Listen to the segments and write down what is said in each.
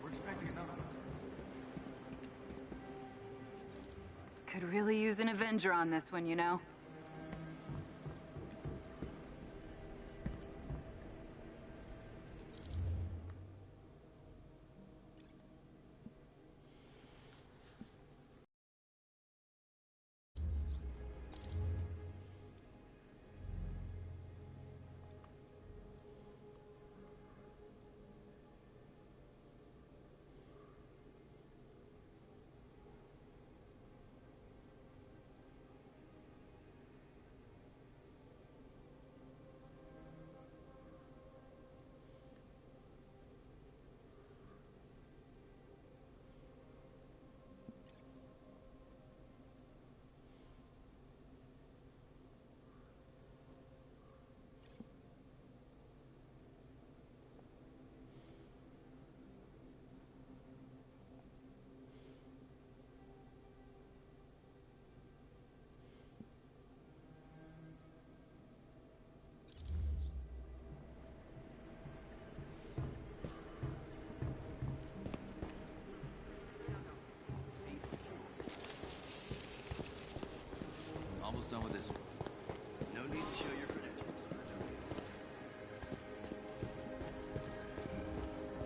We're expecting another one. Could really use an Avenger on this one, you know? Almost done with this one. No need to show your credentials.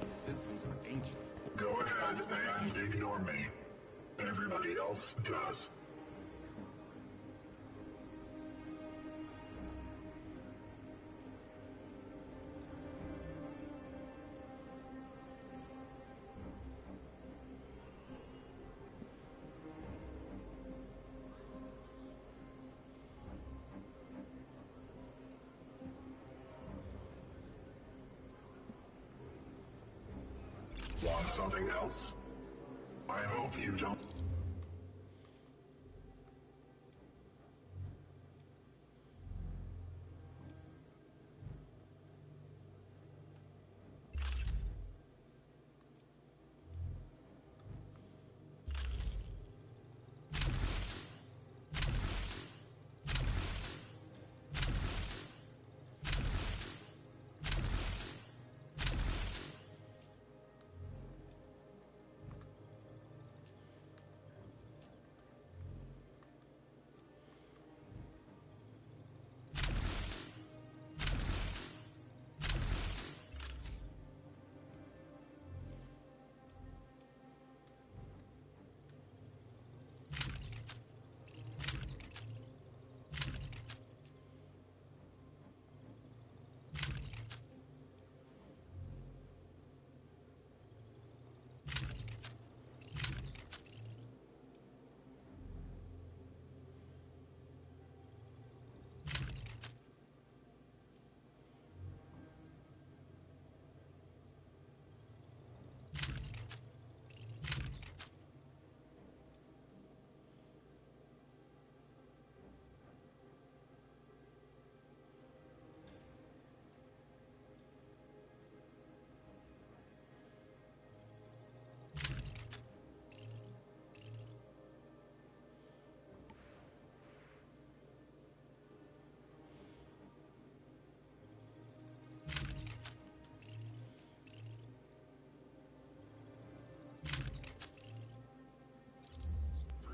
These systems are ancient. Go ahead and ignore me. Everybody else does. Want something else? I hope you don't.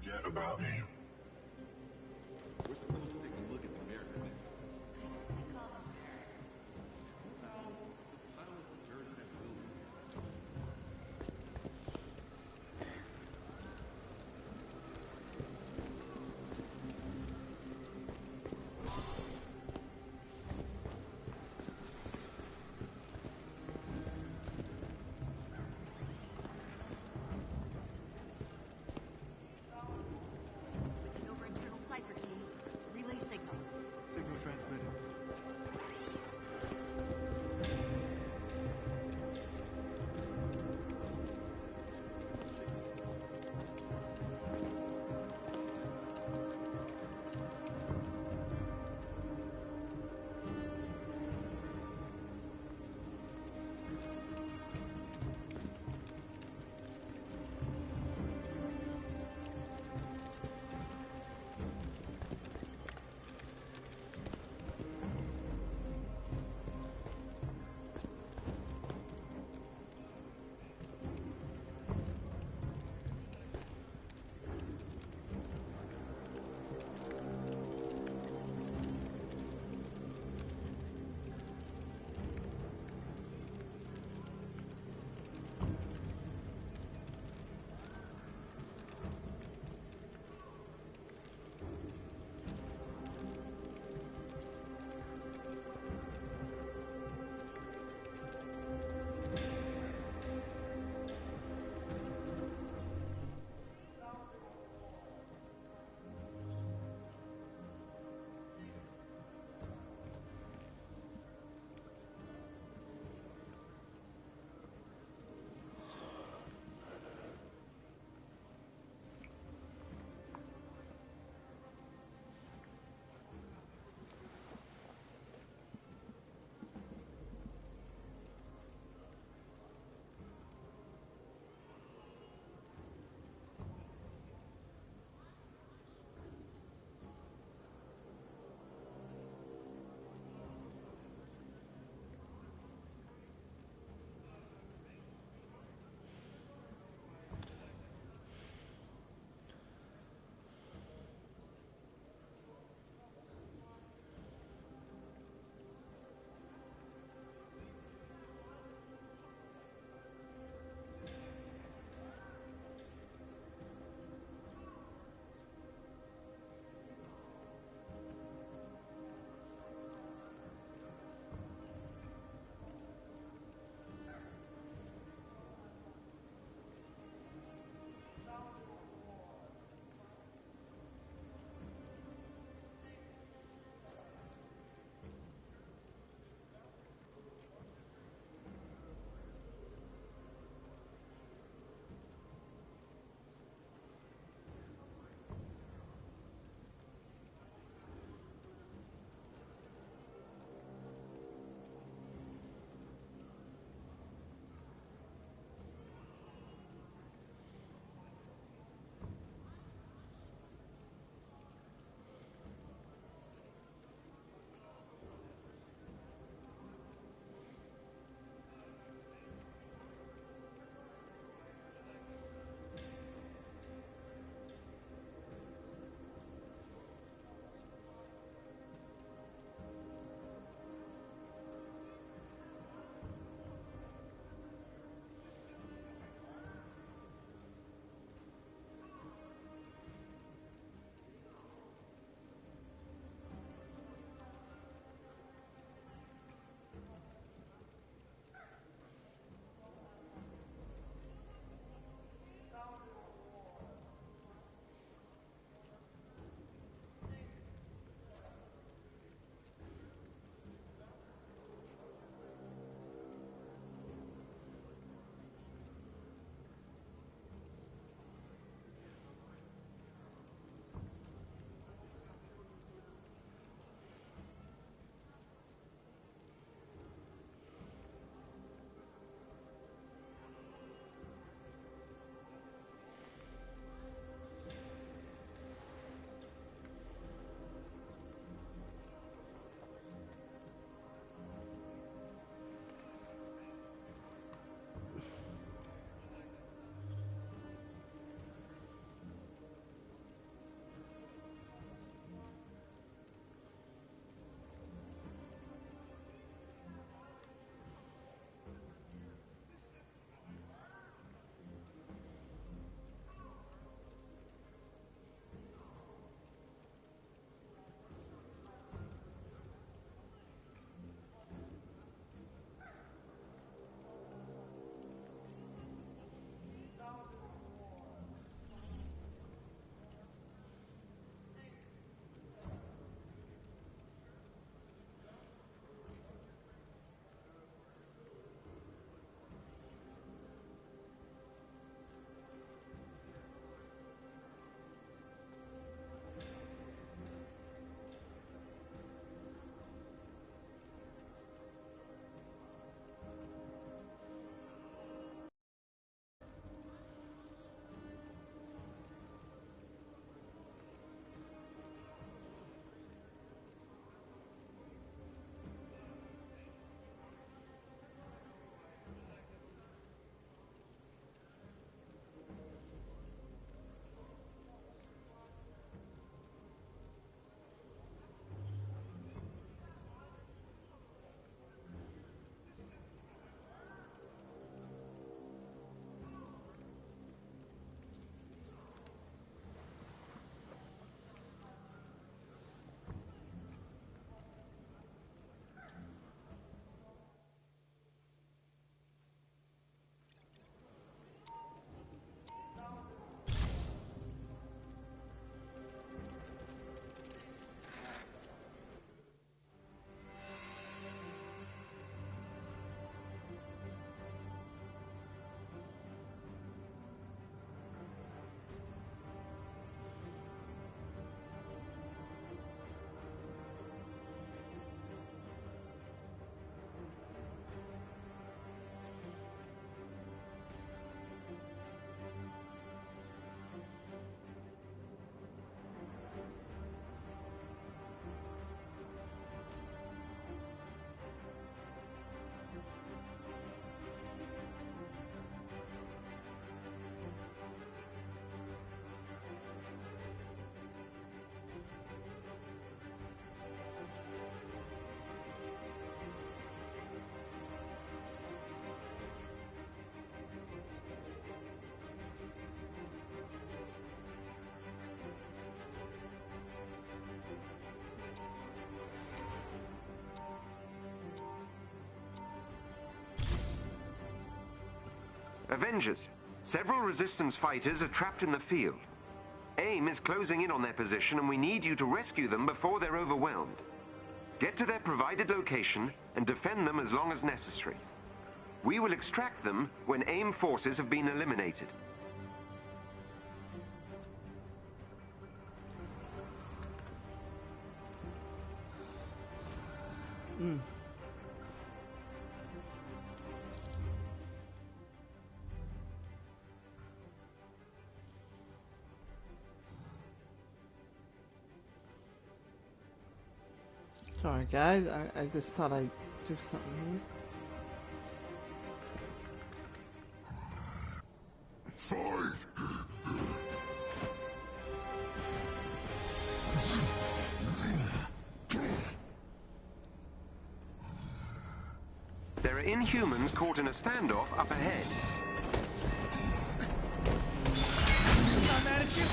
Forget about me. We're supposed to take a look at the merits next. I don't want to turn that building. Switching over internal cipher key. Relay signal. Avengers, several resistance fighters are trapped in the field. AIM is closing in on their position and we need you to rescue them before they're overwhelmed. Get to their provided location and defend them as long as necessary. We will extract them when AIM forces have been eliminated. Sorry guys, I just thought I'd do something here. There are Inhumans caught in a standoff up ahead. Not mad at you.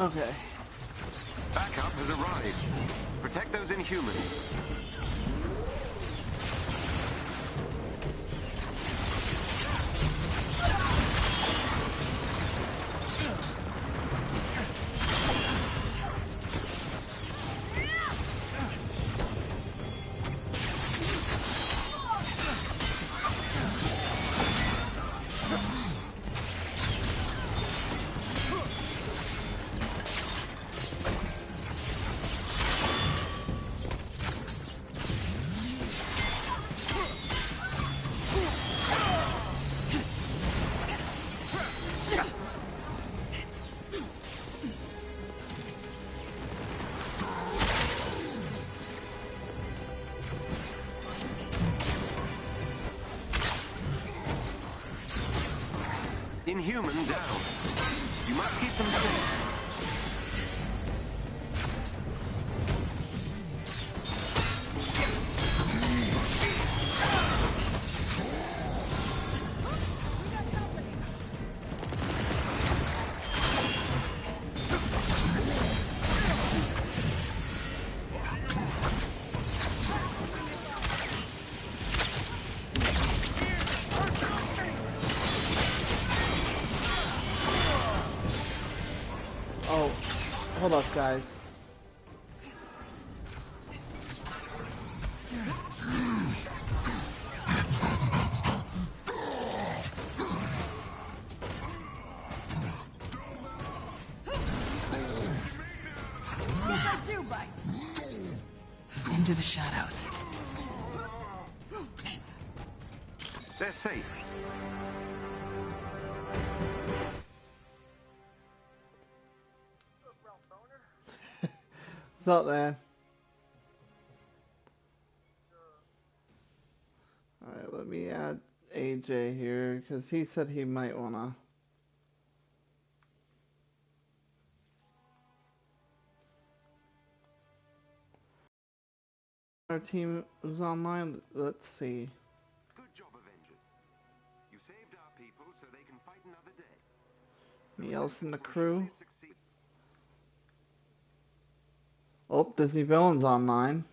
Okay. Backup has arrived. Protect those Inhumans. Inhuman down. You must keep them safe. Oh, hold up, guys. Into the shadows. They're safe. What's up, man? Alright, let me add AJ here, because he said he might wanna. Our team is online. Let's see. Good job, Avengers. You saved our people so they can fight another day. Me else in the crew. Succeed. Oh, Disney Villain's online.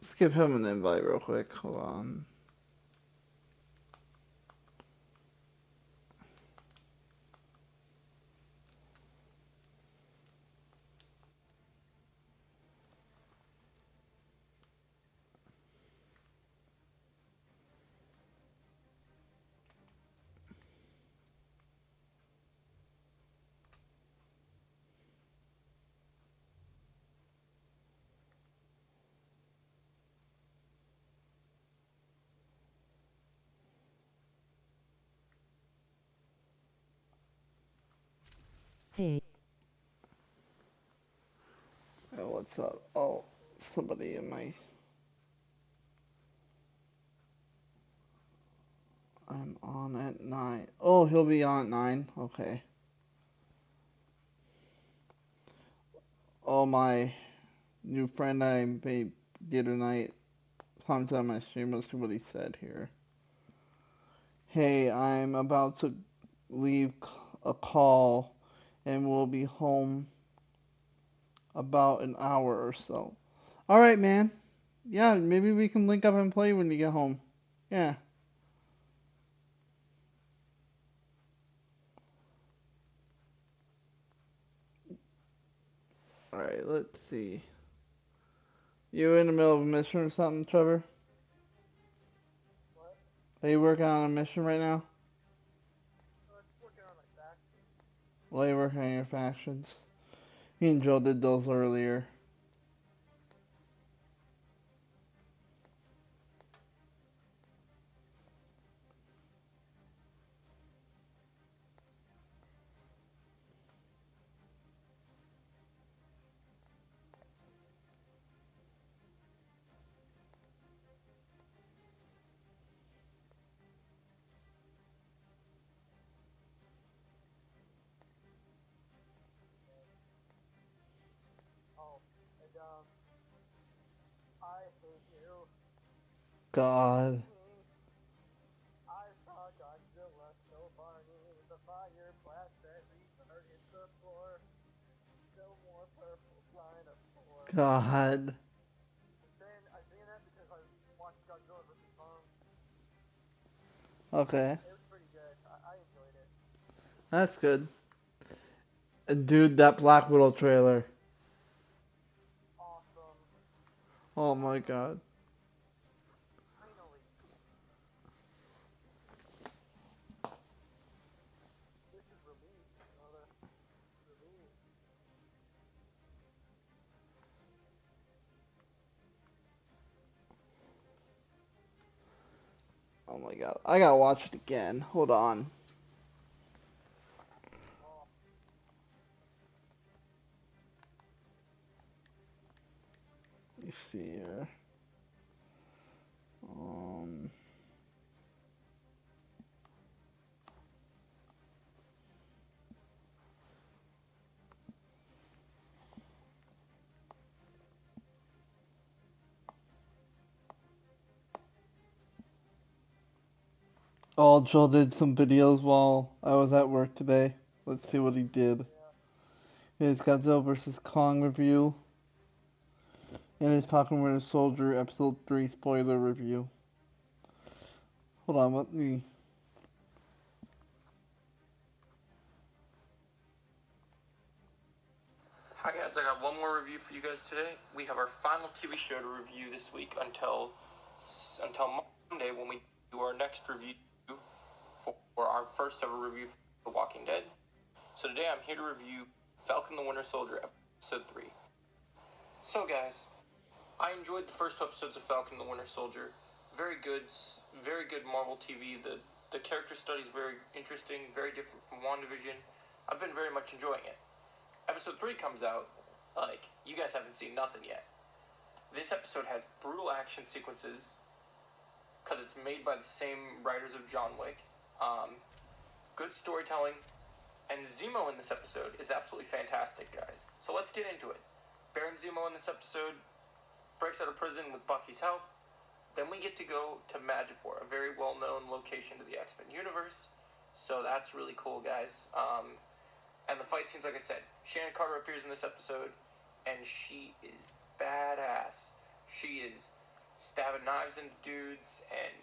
Let's give him an invite real quick. Hold on. Hey. Oh, what's up? Oh, somebody in my... I'm on at 9. Oh, he'll be on at 9? Okay. Oh, my new friend I made the other night commented on my stream. Let's see what he said here. Hey, I'm about to leave a call and we'll be home about an hour or so. Alright, man. Yeah, maybe we can link up and play when you get home. Yeah. Alright, let's see. You in the middle of a mission or something, Trevor? What? Are you working on a mission right now? Just working on my factions. While you working on your factions? Me and Joe did those earlier. Oh, and I hate you. God. I saw Godzilla so Barney, the fire blast that restarted the floor. No more purple dinosaur. God. I'm saying that because I watched Godzilla vs. Kong. Okay. It was pretty good. I enjoyed it. That's good. And dude, that Black Widow trailer. Awesome. Oh my god. Finally. This is released, brother. Released. Oh my god. I gotta watch it again. Hold on. Oh, Let me see here. Um. Oh, Joel did some videos while I was at work today. Let's see what he did. yeah. His Godzilla vs. Kong review. And his Falcon Winter Soldier Episode 3 spoiler review. Hold on, let me... Hi guys, I got one more review for you guys today. We have our final TV show to review this week until Monday when we do our next review for our first ever review for The Walking Dead. So today I'm here to review Falcon the Winter Soldier Episode 3. So guys, I enjoyed the first two episodes of Falcon the Winter Soldier. Very good Marvel TV. The character study is very interesting, very different from WandaVision. I've been very much enjoying it. Episode 3 comes out, like, you guys haven't seen nothing yet. This episode has brutal action sequences, because it's made by the same writers of John Wick. Good storytelling, and Zemo in this episode is absolutely fantastic, guys. So let's get into it. Baron Zemo in this episode breaks out of prison with Bucky's help. Then we get to go to Madripoor, a very well-known location to the X-Men universe. So that's really cool, guys. And the fight scenes, like I said, Shannon Carter appears in this episode, and she is badass. She is stabbing knives into dudes and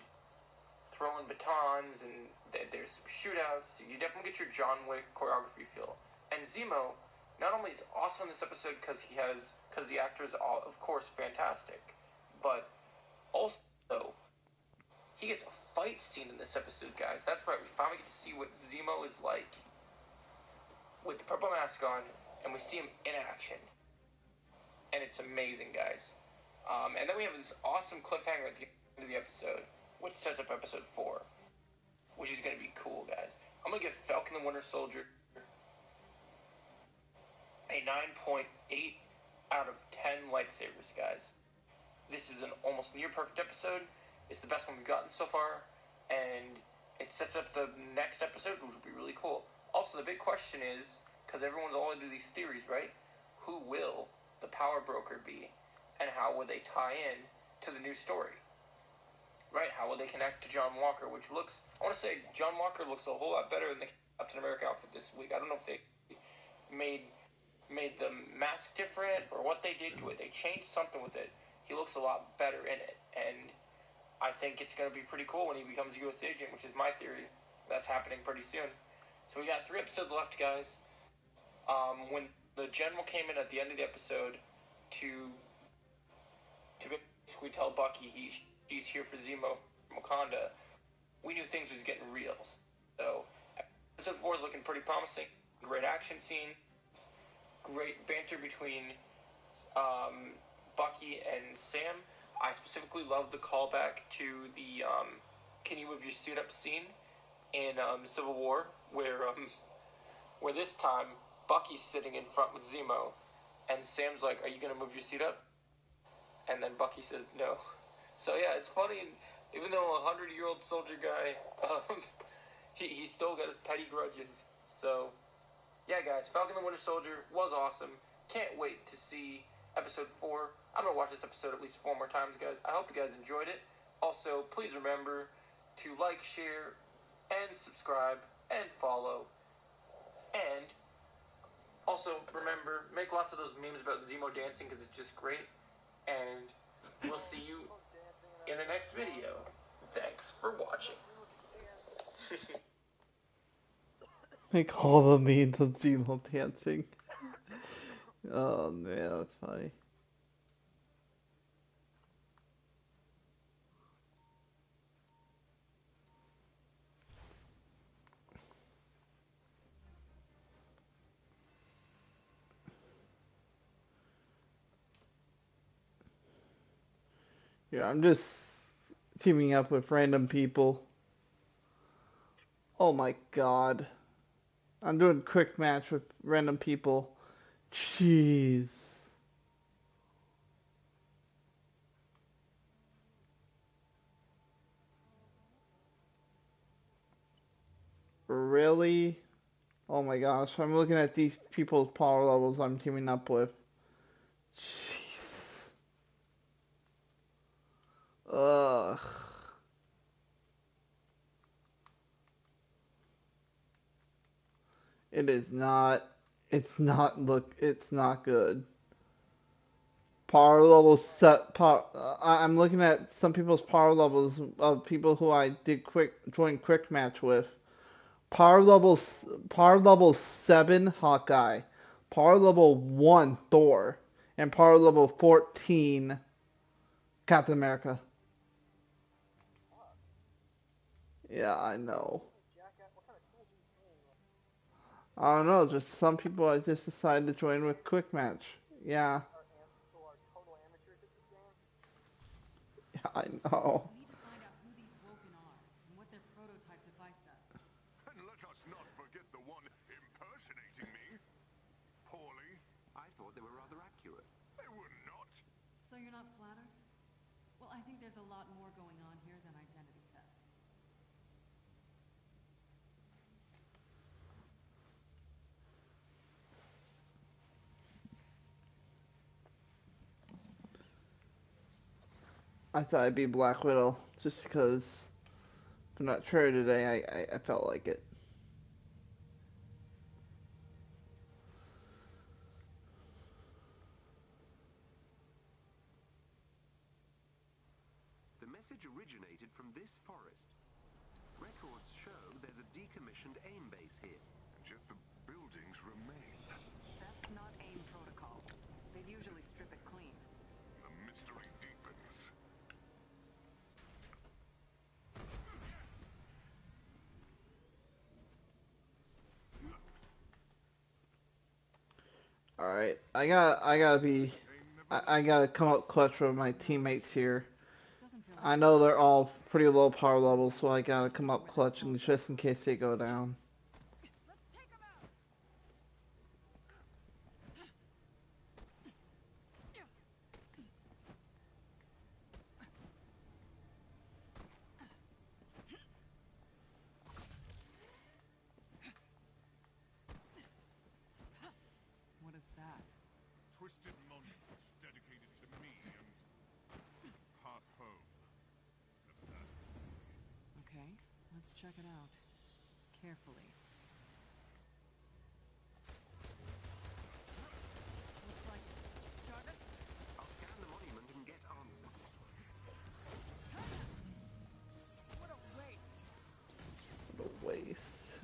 throwing batons, and there's shootouts. You definitely get your John Wick choreography feel. And Zemo, not only is awesome in this episode because the actor is, of course, fantastic, but also he gets a fight scene in this episode, guys. That's right, we finally get to see what Zemo is like with the purple mask on, and we see him in action, and it's amazing, guys. And then we have this awesome cliffhanger at the end of the episode, which sets up episode 4, which is going to be cool, guys. I'm going to give Falcon the Winter Soldier a 9.8 out of 10 lightsabers, guys. This is an almost near perfect episode. It's the best one we've gotten so far, and it sets up the next episode, which will be really cool. Also, the big question is, because everyone's all into these theories, right? Who will the power broker be, and how will they tie in to the new story? Right? How will they connect to John Walker, which looks, I want to say John Walker looks a whole lot better in the Captain America outfit this week. I don't know if they made the mask different or what they did to it. They changed something with it. He looks a lot better in it, and I think it's going to be pretty cool when he becomes a U.S. agent, which is my theory. That's happening pretty soon. So we got 3 episodes left, guys. When the general came in at the end of the episode to basically tell Bucky he's here for Zemo from Wakanda, we knew things was getting real. So episode 4 is looking pretty promising. Great action scene, great banter between Bucky and Sam. I specifically love the callback to the "Can you move your suit up" scene in Civil War, where this time Bucky's sitting in front with Zemo, and Sam's like, "Are you gonna move your seat up?" And then Bucky says no. So yeah, it's funny. Even though a 100-year-old soldier guy, he still got his petty grudges. So yeah, guys, Falcon the Winter Soldier was awesome. Can't wait to see episode 4. I'm going to watch this episode at least 4 more times, guys. I hope you guys enjoyed it. Also, please remember to like, share, and subscribe, and follow. And also, remember, make lots of those memes about Zemo dancing because it's just great. And we'll see you in the next video. Thanks for watching. Make all the memes of Zemo dancing. Oh man, that's funny. Yeah, I'm just teaming up with random people. Oh my god. I'm doing quick match with random people. Jeez. Really? Oh my gosh, I'm looking at these people's power levels I'm teaming up with. Jeez. Ugh. It is not. It's not good. Power levels set. I'm looking at some people's power levels of people who I did join quick match with. Power level Power level 7 Hawkeye, power level 1 Thor, and power level 14 Captain America. Yeah, I know. I don't know, just some people I just decided to join with quick match. Yeah, yeah, I know. We need to find out who these Woken are and what their prototype device does. And let us not forget the one impersonating me. Poorly. I thought they were rather accurate. They were not. So you're not flattered? Well, I think there's a lot more going on here than identity theft. I thought I'd be Black Widow just because if I'm not sure today, I felt like it. The message originated from this forest. Records show there's a decommissioned AIM base here. And yet the buildings remain. That's not AIM protocol. They'd usually strip it clean. The mystery deepens. Alright, I gotta come up clutch with my teammates here. This doesn't feel I know they're all pretty low power levels, so I gotta come up clutch just in case they go down. Let's take them out! twisted monument dedicated to me and path home. Okay, let's check it out. Carefully. Looks like it. Jarvis? I'll scan the monument and get answers. What a waste! The waste.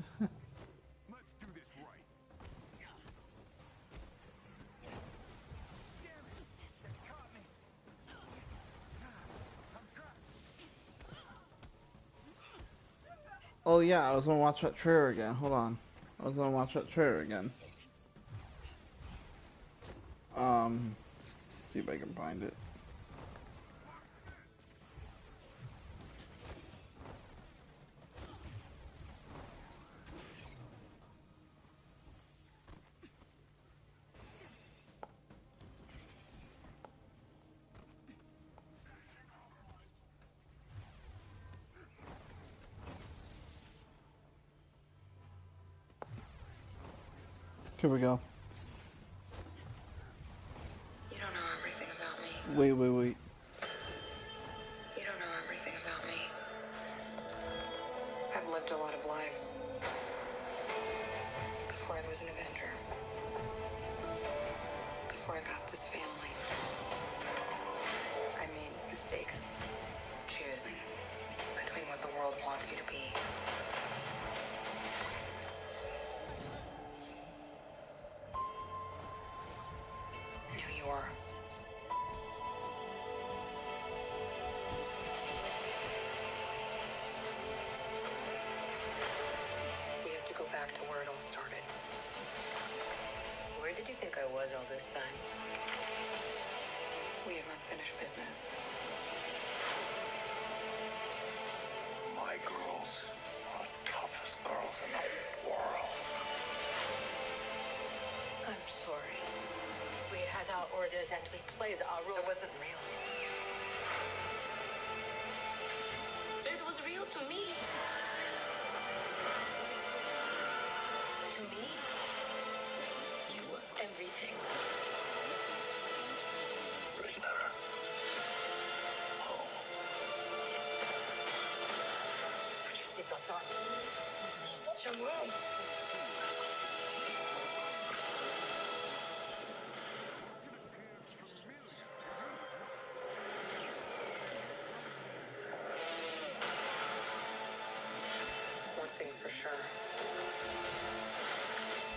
Let's do this right. Damn it! They caught me. I'm trapped. Oh yeah, I was gonna watch that trailer again. Hold on. I was gonna watch that trailer again. See if I can find it. Here we go. You don't know everything about me. Wait. You don't know everything about me. I've lived a lot of lives. Before I was an Avenger. Before I got this family. I made mistakes. Choosing between what the world wants you to be. And who you are. We have to go back to where it all started. Where did you think I was all this time? We have unfinished business. My girls are the toughest girls in the world. I'm sorry. We had our orders and we played our It rules. wasn't real. It was real to me. To me, you were everything. Bring her home. Put your seatbelts on. Such a room. One thing's for sure.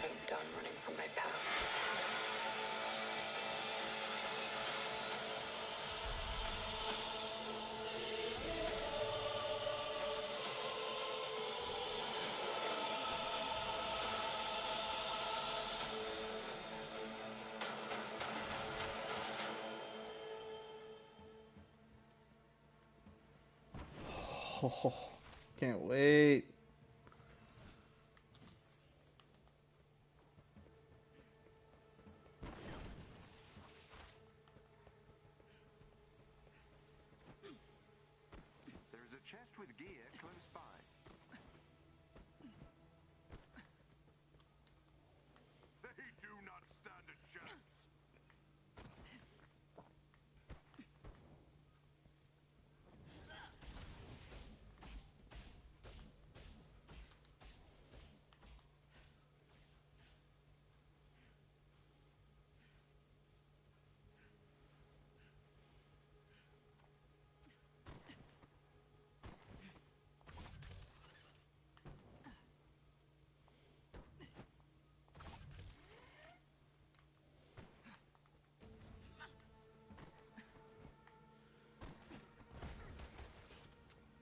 I'm done running from my past. Oh, can't wait. There is a chest with gear close by. They do not stand a chance.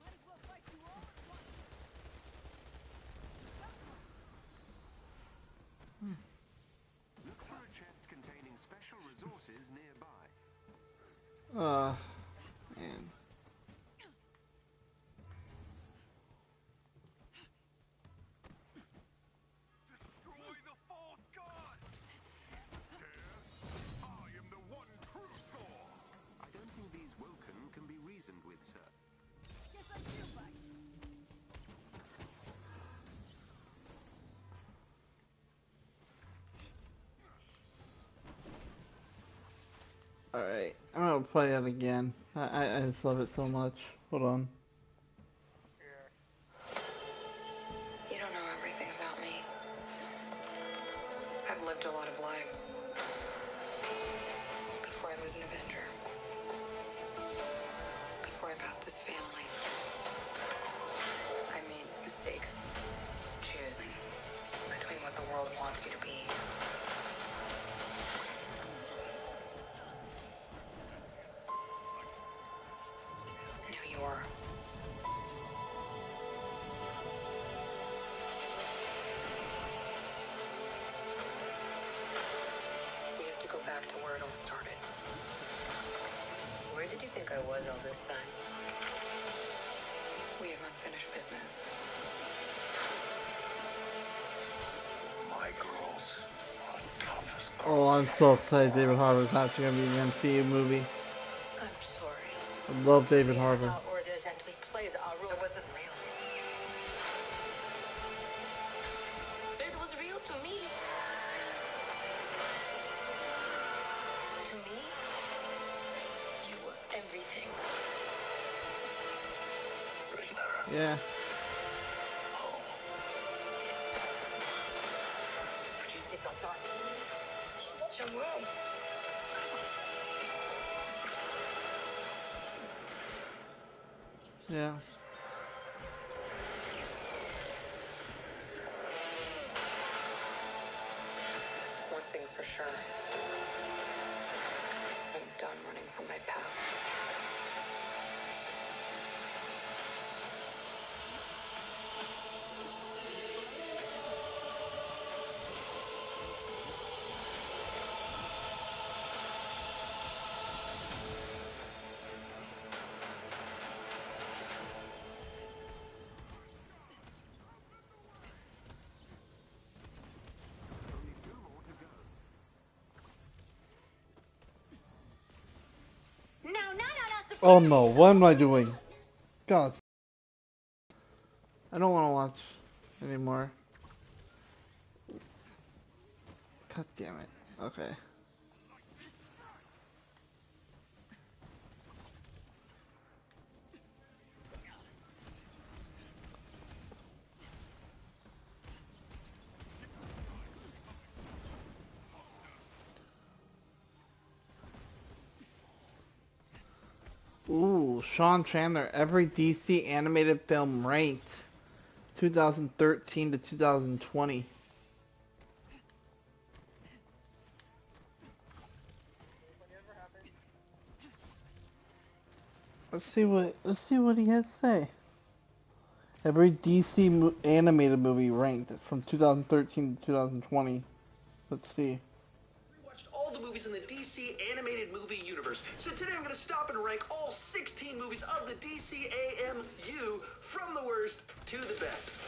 Might as well fight you all at once. Look for a chest containing special resources nearby. Man. Destroy the false god! Dare? I am the one true Thor! I don't think these Woken can be reasoned with, sir. Guess I do fight. Alright, I'm gonna play it again. I just love it so much. Hold on. You don't know everything about me. I've lived a lot of lives. Before I was an Avenger. Before I got this family. I made mistakes. Choosing between what the world wants you to be. And who you are. We have to go back to where it all started. Where did you think I was all this time? We have unfinished business. My girls are the toughest. Oh, I'm so excited David Harbour's actually gonna be in the MCU movie. I'm sorry. I love David Harbour. Our orders and we play our rules. It wasn't real. It was real to me. To me, you were everything. Yeah. Put your seatbelts on. Jump room. Yeah. One thing's for sure. I'm done running from my past. Oh no, what am I doing? God. I don't want to watch anymore. God damn it. Okay. Ooh, Sean Chandler, every DC animated film ranked 2013 to 2020. Let's see what he has to say. Every DC animated movie ranked from 2013 to 2020. Let's see. Watched all the movies in the DC animated movie universe. So today I'm going to stop and rank all 16 movies of the DCAMU from the worst to the best.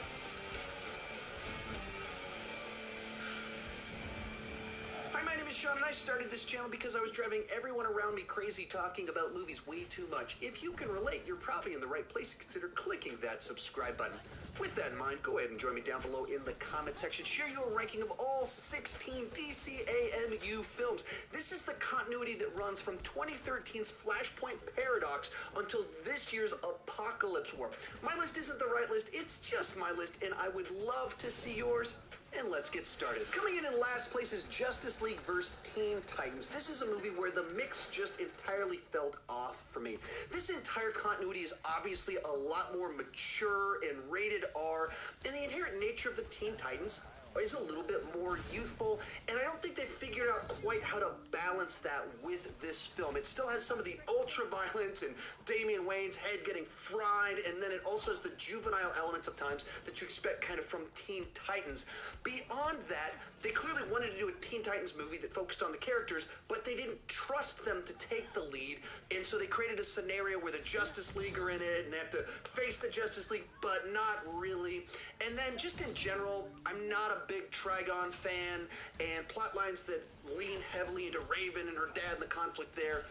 Hi, my name is Sean, and I started this channel because I was driving everyone around me crazy talking about movies way too much. If you can relate, you're probably in the right place to consider clicking that subscribe button. With that in mind, go ahead and join me down below in the comment section. Share your ranking of all 16 DCAMU films. This is the continuity that runs from 2013's Flashpoint Paradox until this year's Apocalypse War. My list isn't the right list, it's just my list, and I would love to see yours. And let's get started. Coming in last place is Justice League vs. Teen Titans. This is a movie where the mix just entirely felt off for me. This entire continuity is obviously a lot more mature and rated R, and the inherent nature of the Teen Titans is a little bit more youthful, and I don't think they figured out quite how to balance that with this film. It still has some of the ultra-violence and Damian Wayne's head getting fried, and then it also has the juvenile elements of times that you expect kind of from Teen Titans. Beyond that, they clearly wanted to do a Teen Titans movie that focused on the characters, but they didn't trust them to take the lead, and so they created a scenario where the Justice League are in it, and they have to face the Justice League, but not really. And then just in general, I'm not a big Trigon fan, and plot lines that lean heavily into Raven and her dad and the conflict there,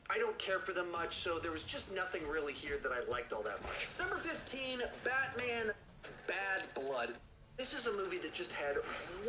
I don't care for them much, so there was just nothing really here that I liked all that much. Number 15, Batman Bad Blood. This is a movie that just had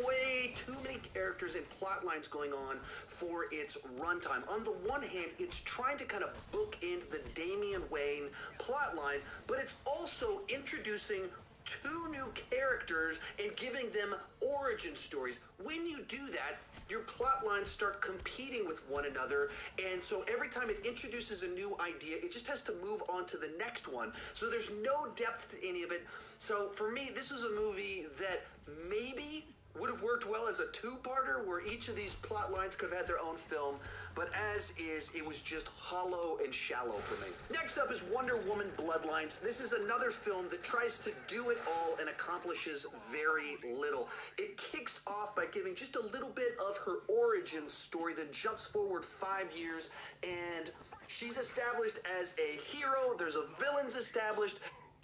way too many characters and plot lines going on for its runtime. On the one hand, it's trying to kind of bookend the Damian Wayne plot line, but it's also introducing two new characters and giving them origin stories. When you do that, your plot lines start competing with one another, and so every time it introduces a new idea, it just has to move on to the next one. So there's no depth to any of it. So for me, this was a movie that maybe would have worked well as a two-parter where each of these plot lines could have had their own film, but as is, it was just hollow and shallow for me. Next up is Wonder Woman Bloodlines. This is another film that tries to do it all and accomplishes very little. It kicks off by giving just a little bit of her origin story, then jumps forward 5 years, and she's established as a hero, there's a villain's established,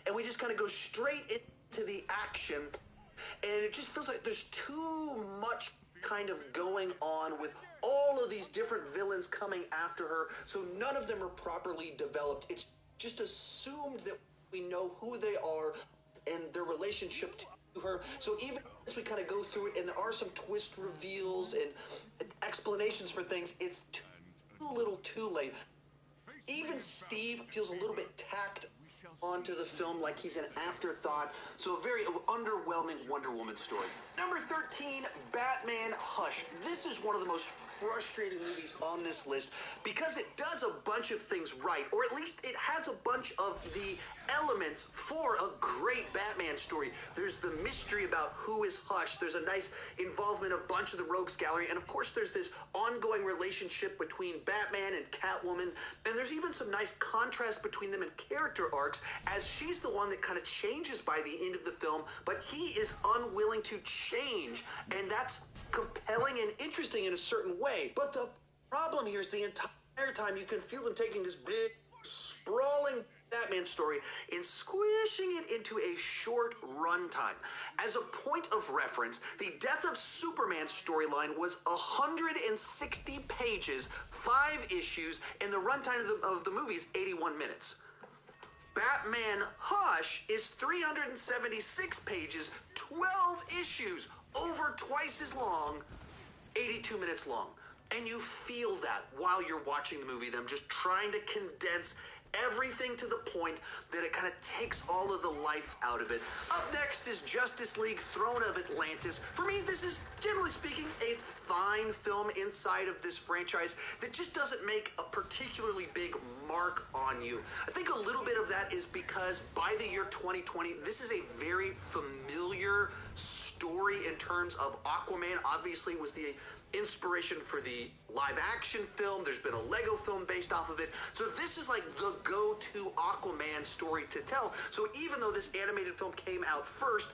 and we just kind of go straight into the action. And it just feels like there's too much kind of going on with all of these different villains coming after her, so none of them are properly developed. It's just assumed that we know who they are and their relationship to her. So even as we kind of go through it, and there are some twist reveals and explanations for things, it's too little too late. Even Steve feels a little bit tacked onto the film like he's an afterthought, so a very underwhelming Wonder Woman story. Number 13, Batman Hush. This is one of the most frustrating movies on this list because it does a bunch of things right, or at least it has a bunch of the elements for a great Batman story. There's the mystery about who is Hush. There's a nice involvement of a bunch of the rogues gallery, and of course there's this ongoing relationship between Batman and Catwoman, and there's even some nice contrast between them in character arcs, as she's the one that kind of changes by the end of the film, but he is unwilling to change, and that's compelling and interesting in a certain way. But the problem here is the entire time you can feel them taking this big, sprawling Batman story and squishing it into a short runtime. As a point of reference, the Death of Superman storyline was 160 pages, 5 issues, and the runtime of the movie is 81 minutes. Batman Hush is 376 pages, 12 issues, over twice as long, 82 minutes long. And you feel that while you're watching the movie, them just trying to condense everything to the point that it kind of takes all of the life out of it. Up next is Justice League Throne of Atlantis. For me, this is, generally speaking, a fine film inside of this franchise that just doesn't make a particularly big mark on you. I think a little bit of that is because by the year 2020, this is a very familiar story in terms of Aquaman. Obviously was the inspiration for the live action film. There's been a Lego film based off of it. So this is like the go-to Aquaman story to tell. So even though this animated film came out first,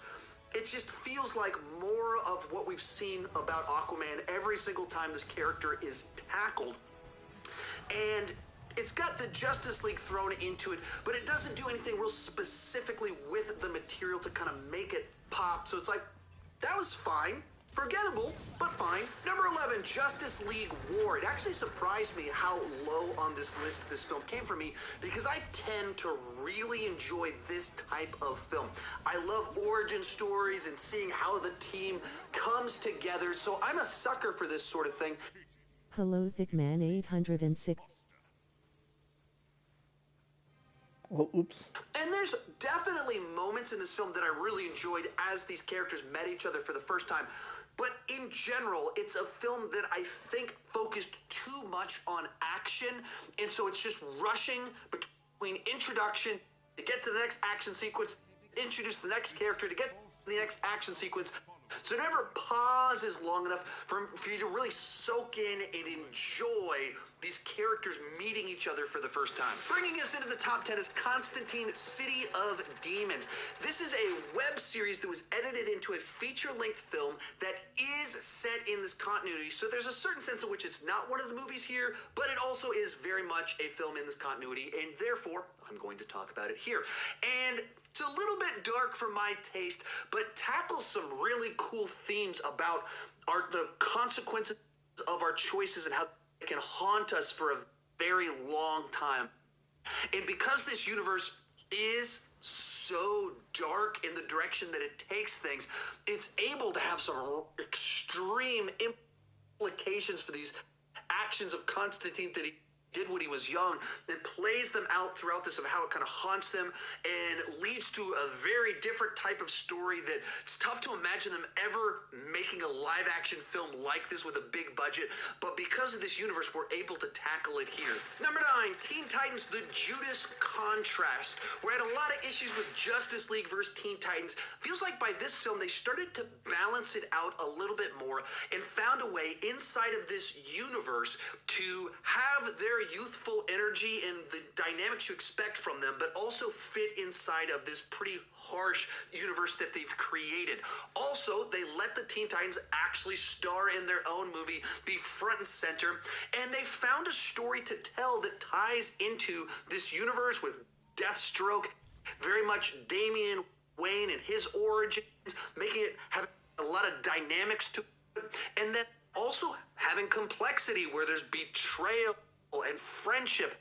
it just feels like more of what we've seen about Aquaman every single time this character is tackled. And it's got the Justice League thrown into it, but it doesn't do anything real specifically with the material to kind of make it pop. So it's like, that was fine. Forgettable, but fine. Number 11, Justice League War. It actually surprised me how low on this list this film came for me, because I tend to really enjoy this type of film. I love origin stories and seeing how the team comes together, so I'm a sucker for this sort of thing. Hello, Thickman 806. Oh, oops. And there's definitely moments in this film that I really enjoyed as these characters met each other for the first time. But in general, it's a film that I think focused too much on action, and so it's just rushing between introduction to get to the next action sequence, introduce the next character to get to the next action sequence. So it never pauses long enough for you to really soak in and enjoy these characters meeting each other for the first time. Bringing us into the top 10 is Constantine, City of Demons. This is a web series that was edited into a feature-length film that is set in this continuity. So there's a certain sense in which it's not one of the movies here, but it also is very much a film in this continuity, and therefore I'm going to talk about it here. And it's a little bit dark for my taste, but tackles some really cool themes about the consequences of our choices and how it can haunt us for a very long time. And because this universe is so dark in the direction that it takes things, it's able to have some extreme implications for these actions of Constantine that he did when he was young, and plays them out throughout this of how it kind of haunts them and leads to a very different type of story that it's tough to imagine them ever making a live action film like this with a big budget, but because of this universe, we're able to tackle it here. Number 9, Teen Titans The Judas Contrast. We had a lot of issues with Justice League versus Teen Titans. Feels like by this film, they started to balance it out a little bit more and found a way inside of this universe to have their youthful energy and the dynamics you expect from them, but also fit inside of this pretty harsh universe that they've created. Also, they let the Teen Titans actually star in their own movie, be front and center, and they found a story to tell that ties into this universe with Deathstroke, very much Damian Wayne and his origins, making it have a lot of dynamics to it, and then also having complexity where there's betrayal and friendship,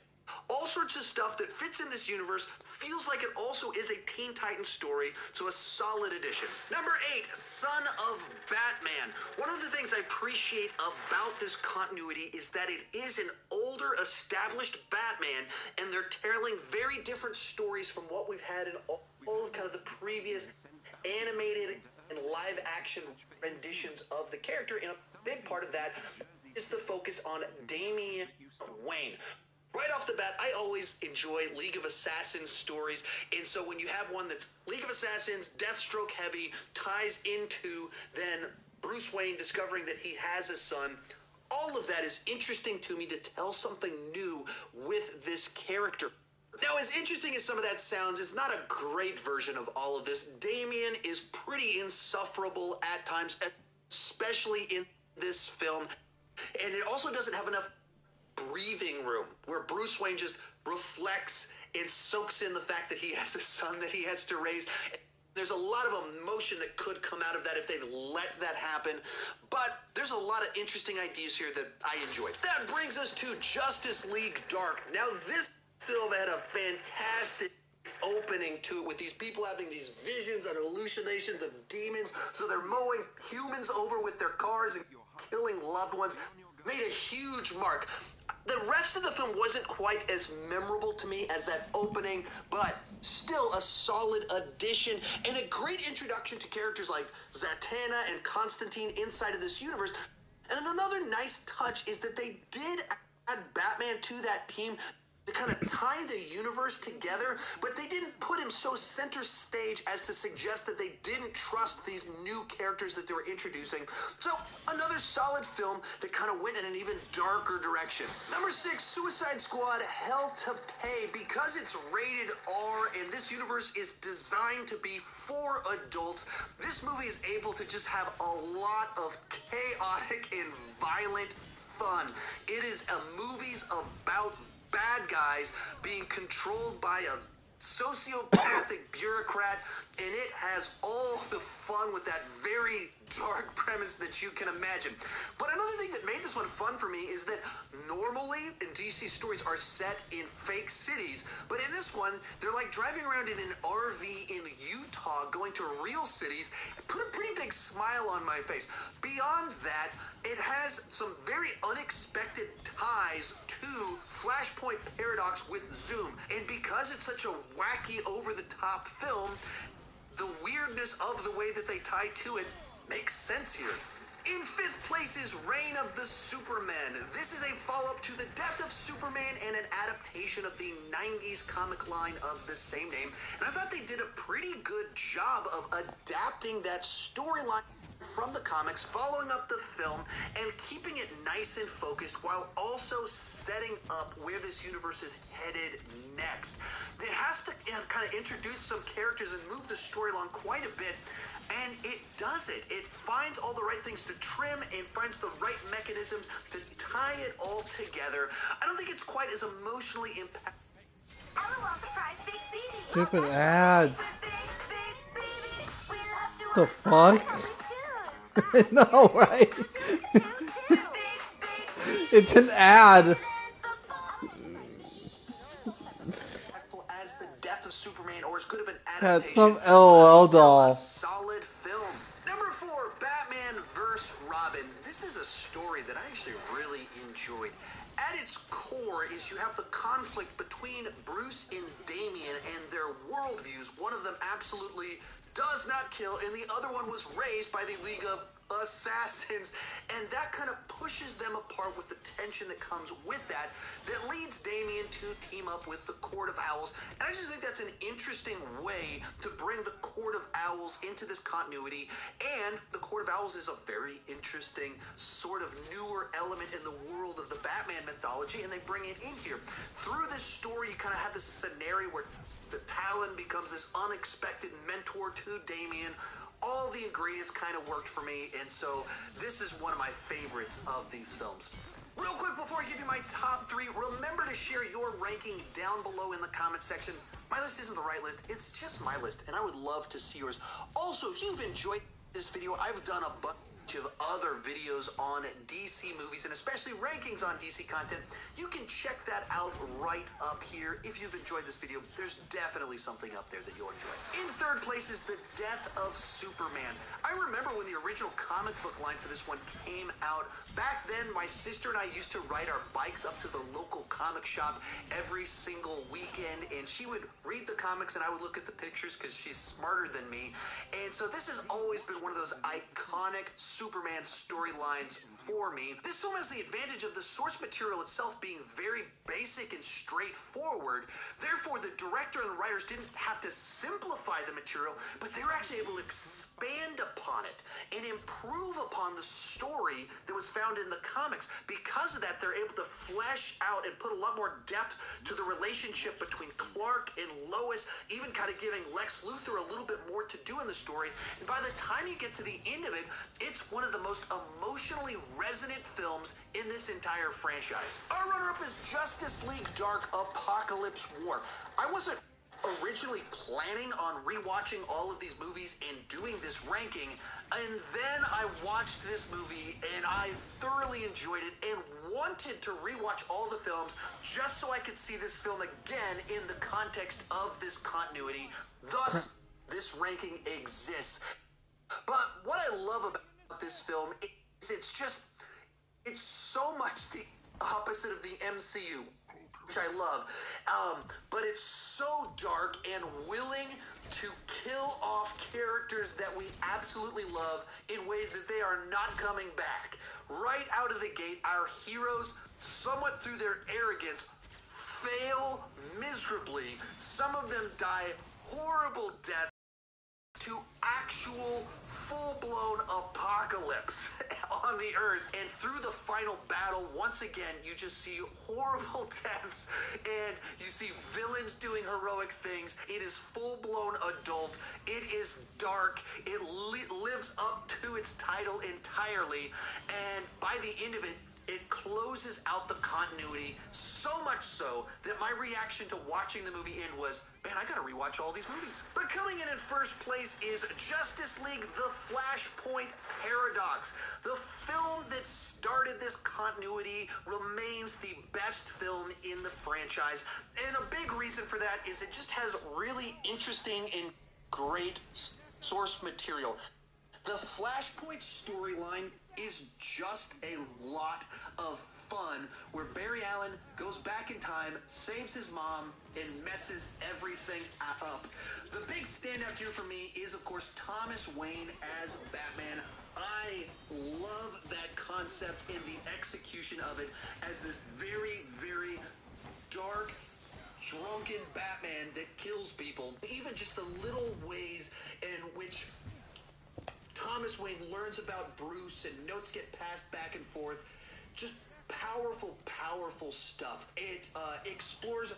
all sorts of stuff that fits in this universe. Feels like it also is a Teen Titans story, so a solid addition. Number 8, Son of Batman. One of the things I appreciate about this continuity is that it is an older, established Batman, and they're telling very different stories from what we've had in all of kind of the previous animated and live action renditions of the character, and a big part of that is the focus on Damian Wayne. Right off the bat, I always enjoy League of Assassins stories, and so when you have one that's League of Assassins, Deathstroke heavy, ties into then Bruce Wayne discovering that he has a son, all of that is interesting to me to tell something new with this character. Now, as interesting as some of that sounds, it's not a great version of all of this. Damian is pretty insufferable at times, especially in this film, and it also doesn't have enough breathing room where Bruce Wayne just reflects and soaks in the fact that he has a son that he has to raise. There's a lot of emotion that could come out of that if they let that happen, but there's a lot of interesting ideas here that I enjoyed. That brings us to Justice League Dark. Now, this film had a fantastic opening to it with these people having these visions and hallucinations of demons, so they're mowing humans over with their cars and killing loved ones. Made a huge mark. The rest of the film wasn't quite as memorable to me as that opening, but still a solid addition and a great introduction to characters like Zatanna and Constantine inside of this universe. And another nice touch is that they did add Batman to that team to kind of tie the universe together, but they didn't put him so center stage as to suggest that they didn't trust these new characters that they were introducing. So another solid film that kind of went in an even darker direction. Number 6, Suicide Squad Hell to Pay. Because it's rated R and this universe is designed to be for adults, this movie is able to just have a lot of chaotic and violent fun. It is a movie's about bad guys being controlled by a sociopathic bureaucrat, and it has all the fun with that very dark premise that you can imagine. But another thing that made this one fun for me is that normally in DC stories are set in fake cities, but in this one they're like driving around in an RV in Utah going to real cities. It put a pretty big smile on my face. Beyond that, it has some very unexpected ties to Flashpoint Paradox with Zoom, and because it's such a wacky over-the-top film, the weirdness of the way that they tie to it makes sense here. In 5th place is Reign of the Superman. This is a follow-up to The Death of Superman and an adaptation of the 90s comic line of the same name, and I thought they did a pretty good job of adapting that storyline from the comics, following up the film, and keeping it nice and focused while also setting up where this universe is headed next. It has to kind of introduce some characters and move the story along quite a bit, and it does it. It finds all the right things to trim and finds the right mechanisms to tie it all together. I don't think it's quite as emotionally impactful. Stupid ads. The fuck? No, right? It's an ad. As The Death of Superman Had adaptation, some but LOL still a doll. solid film. Number 4, Batman vs. Robin. This is a story that I actually really enjoyed. At its core is you have the conflict between Bruce and Damian and their worldviews. One of them absolutely does not kill, and the other one was raised by the League of Assassins, and that kind of pushes them apart with the tension that comes with that leads Damian to team up with the Court of Owls. And I just think that's an interesting way to bring the Court of Owls into this continuity, and the Court of Owls is a very interesting sort of newer element in the world of the Batman mythology, and they bring it in here. Through this story, you kind of have this scenario where the Talon becomes this unexpected mentor to Damian. All the ingredients kind of worked for me, and so this is one of my favorites of these films. Real quick before I give you my top 3, remember to share your ranking down below in the comment section. My list isn't the right list, it's just my list, and I would love to see yours. Also, if you've enjoyed this video, I've done a bunch of other videos on DC movies, and especially rankings on DC content. You can check that out right up here. If you've enjoyed this video, there's definitely something up there that you'll enjoy. In third place is The Death of Superman. I remember when the original comic book line for this one came out. Back then, my sister and I used to ride our bikes up to the local comic shop every single weekend, and she would read the comics and I would look at the pictures because she's smarter than me. And so this has always been one of those iconic Superman storylines for me. This film has the advantage of the source material itself being very basic and straightforward. Therefore, the director and the writers didn't have to simplify the material, but they were actually able to expand upon it and improve upon the story that was found in the comics. Because of that, they're able to flesh out and put a lot more depth to the relationship between Clark and Lois, even kind of giving Lex Luthor a little bit more to do in the story. And by the time you get to the end of it, it's one of the most emotionally resonant films in this entire franchise. Our runner-up is Justice League Dark Apocalypse War. I wasn't originally planning on rewatching all of these movies and doing this ranking, and then I watched this movie and I thoroughly enjoyed it and wanted to rewatch all the films just so I could see this film again in the context of this continuity. Thus, this ranking exists. But what I love about this film is it's so much the opposite of the MCU, which I love, but it's so dark and willing to kill off characters that we absolutely love in ways that they are not coming back. Right out of the gate, our heroes, somewhat through their arrogance, fail miserably. Some of them die horrible deaths to actual full-blown apocalypse on the earth. And through the final battle, once again, you just see horrible deaths and you see villains doing heroic things. It is full-blown adult. It is dark. It lives up to its title entirely. And by the end of it, it closes out the continuity so much so that my reaction to watching the movie end was, man, I gotta rewatch all these movies. But coming in first place is Justice League The Flashpoint Paradox. The film that started this continuity remains the best film in the franchise. And a big reason for that is it just has really interesting and great source material. The Flashpoint storyline is just a lot of fun, where Barry Allen goes back in time, saves his mom, and messes everything up. The big standout here for me is, of course, Thomas Wayne as Batman. I love that concept and the execution of it as this very, very dark, drunken Batman that kills people. Even just the little ways in which Thomas Wayne learns about Bruce and notes get passed back and forth. Just powerful, powerful stuff. It explores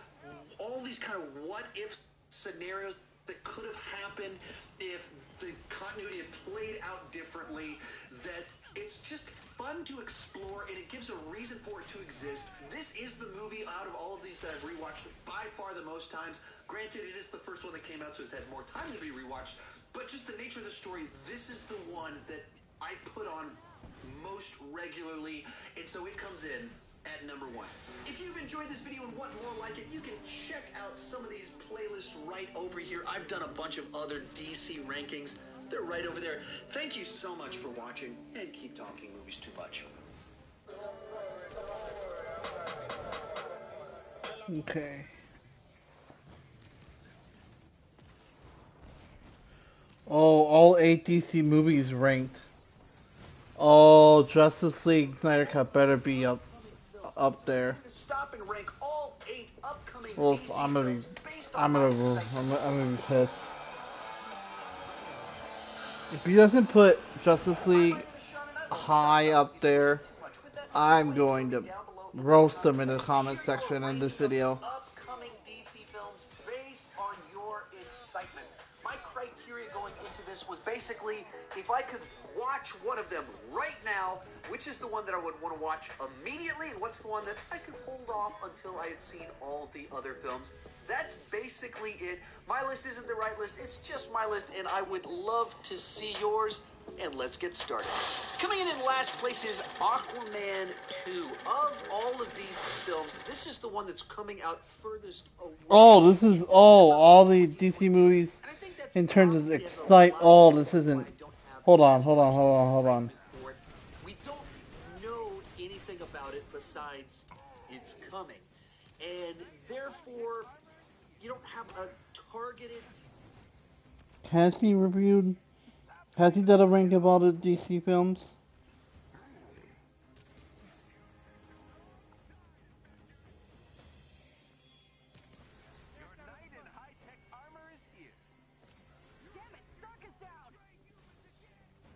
all these kind of what-if scenarios that could have happened if the continuity had played out differently. That it's just fun to explore, and it gives a reason for it to exist. This is the movie out of all of these that I've rewatched by far the most times. Granted, it is the first one that came out, so it's had more time to be rewatched. But just the nature of the story, this is the one that I put on most regularly, and so it comes in at number 1. If you've enjoyed this video and want more like it, you can check out some of these playlists right over here. I've done a bunch of other DC rankings. They're right over there. Thank you so much for watching, and keep talking movies too much. Okay. Oh, all 8 DC movies ranked. Oh, Justice League Snyder Cut better be up there. Stop and rank all 8 upcoming Well, DC I'm gonna films based on my excitement. I'm gonna be pissed. If he doesn't put Justice League high up there, I'm going to roast him in the comment section in this video. Upcoming DC films based on your excitement. My criteria going into this was basically if I could watch one of them right now, which is the one that I would want to watch immediately, and what's the one that I could hold off until I had seen all the other films. That's basically it. My list isn't the right list, it's just my list, and I would love to see yours. And let's get started. Coming in last place is Aquaman 2. Of all of these films, this is the one that's coming out furthest away. Oh, this is all the DC movies in terms of excite. Oh, this isn't. Hold on. We don't know anything about it besides it's coming, and therefore you don't have a targeted. Has he reviewed? Has he done a rank of all the DC films? Your knight in high-tech armor is here. Damn it, Stark is down!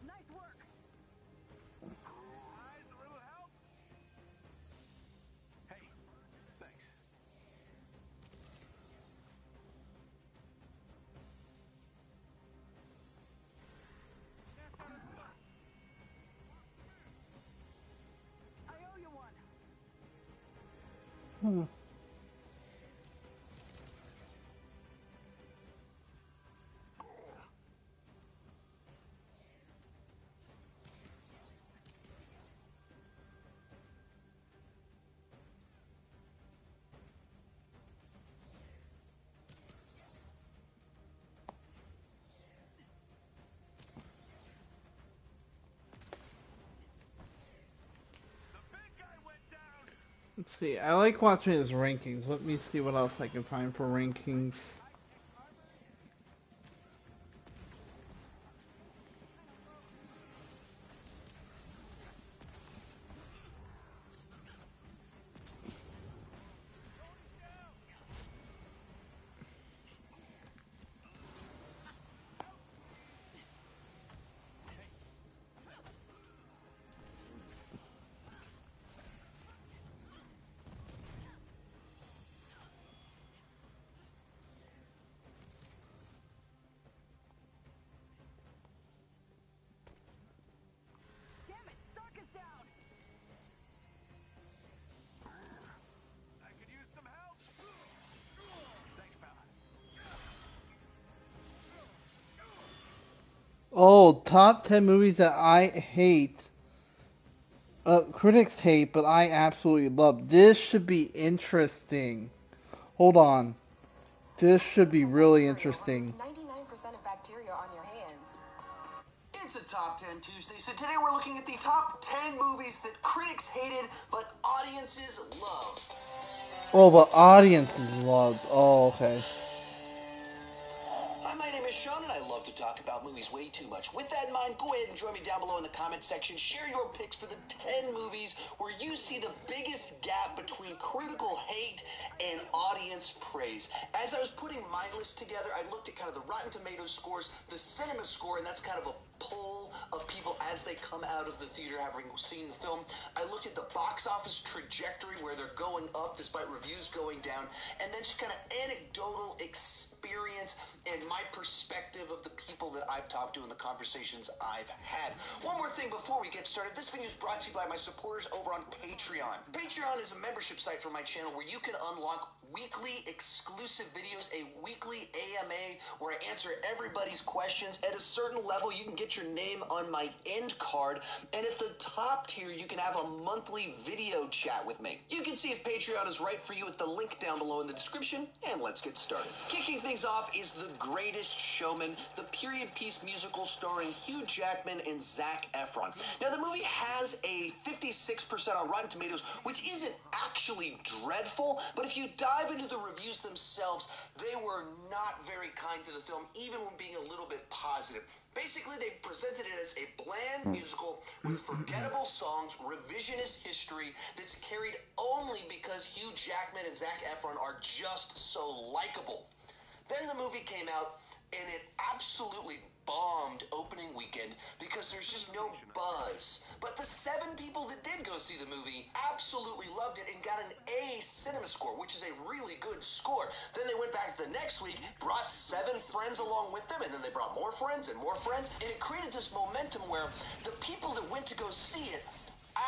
Nice work! Guys, a little help? Hey, thanks. I owe you one! Let's see. I like watching his rankings. Let me see what else I can find for rankings. Damn it, Stark is down! I could use some help. Thanks, pal. Oh, top 10 movies that I hate. Critics hate, but I absolutely love. This should be interesting. Hold on. This should be really interesting. 99% of bacteria on your hands. It's a Top 10 Tuesday, so today we're looking at the top 10 movies that critics hated, but audiences loved. Oh, but audiences loved. Oh, okay. Hi, my name is Sean, and I love to talk about movies way too much. With that in mind, go ahead and join me down below in the comment section. Share your picks for the 10 movies where you see the biggest gap between critical hate and audience praise. As I was putting my list together, I looked at kind of the Rotten Tomatoes scores, the cinema score, and that's kind of a poll of people as they come out of the theater having seen the film. I looked at the box office trajectory where they're going up despite reviews going down, and then just kind of anecdotal experience experience and my perspective of the people that I've talked to and the conversations I've had. One more thing before we get started. This video is brought to you by my supporters over on Patreon. Patreon is a membership site for my channel where you can unlock weekly exclusive videos, a weekly AMA where I answer everybody's questions. At a certain level, you can get your name on my end card, and at the top tier, you can have a monthly video chat with me. You can see if Patreon is right for you at the link down below in the description, and let's get started. Kicking things off is The Greatest Showman, the period piece musical starring Hugh Jackman and Zac Efron. Now, the movie has a 56% on Rotten Tomatoes, which isn't actually dreadful, but if you dive into the reviews themselves, they were not very kind to the film, even when being a little bit positive. Basically, they presented it as a bland musical with forgettable songs, revisionist history that's carried only because Hugh Jackman and Zac Efron are just so likable. Then the movie came out, and it absolutely bombed opening weekend because there's just no buzz. But the 7 people that did go see the movie absolutely loved it and got an A cinema score, which is a really good score. Then they went back the next week, brought 7 friends along with them, and then they brought more friends, and it created this momentum where the people that went to go see it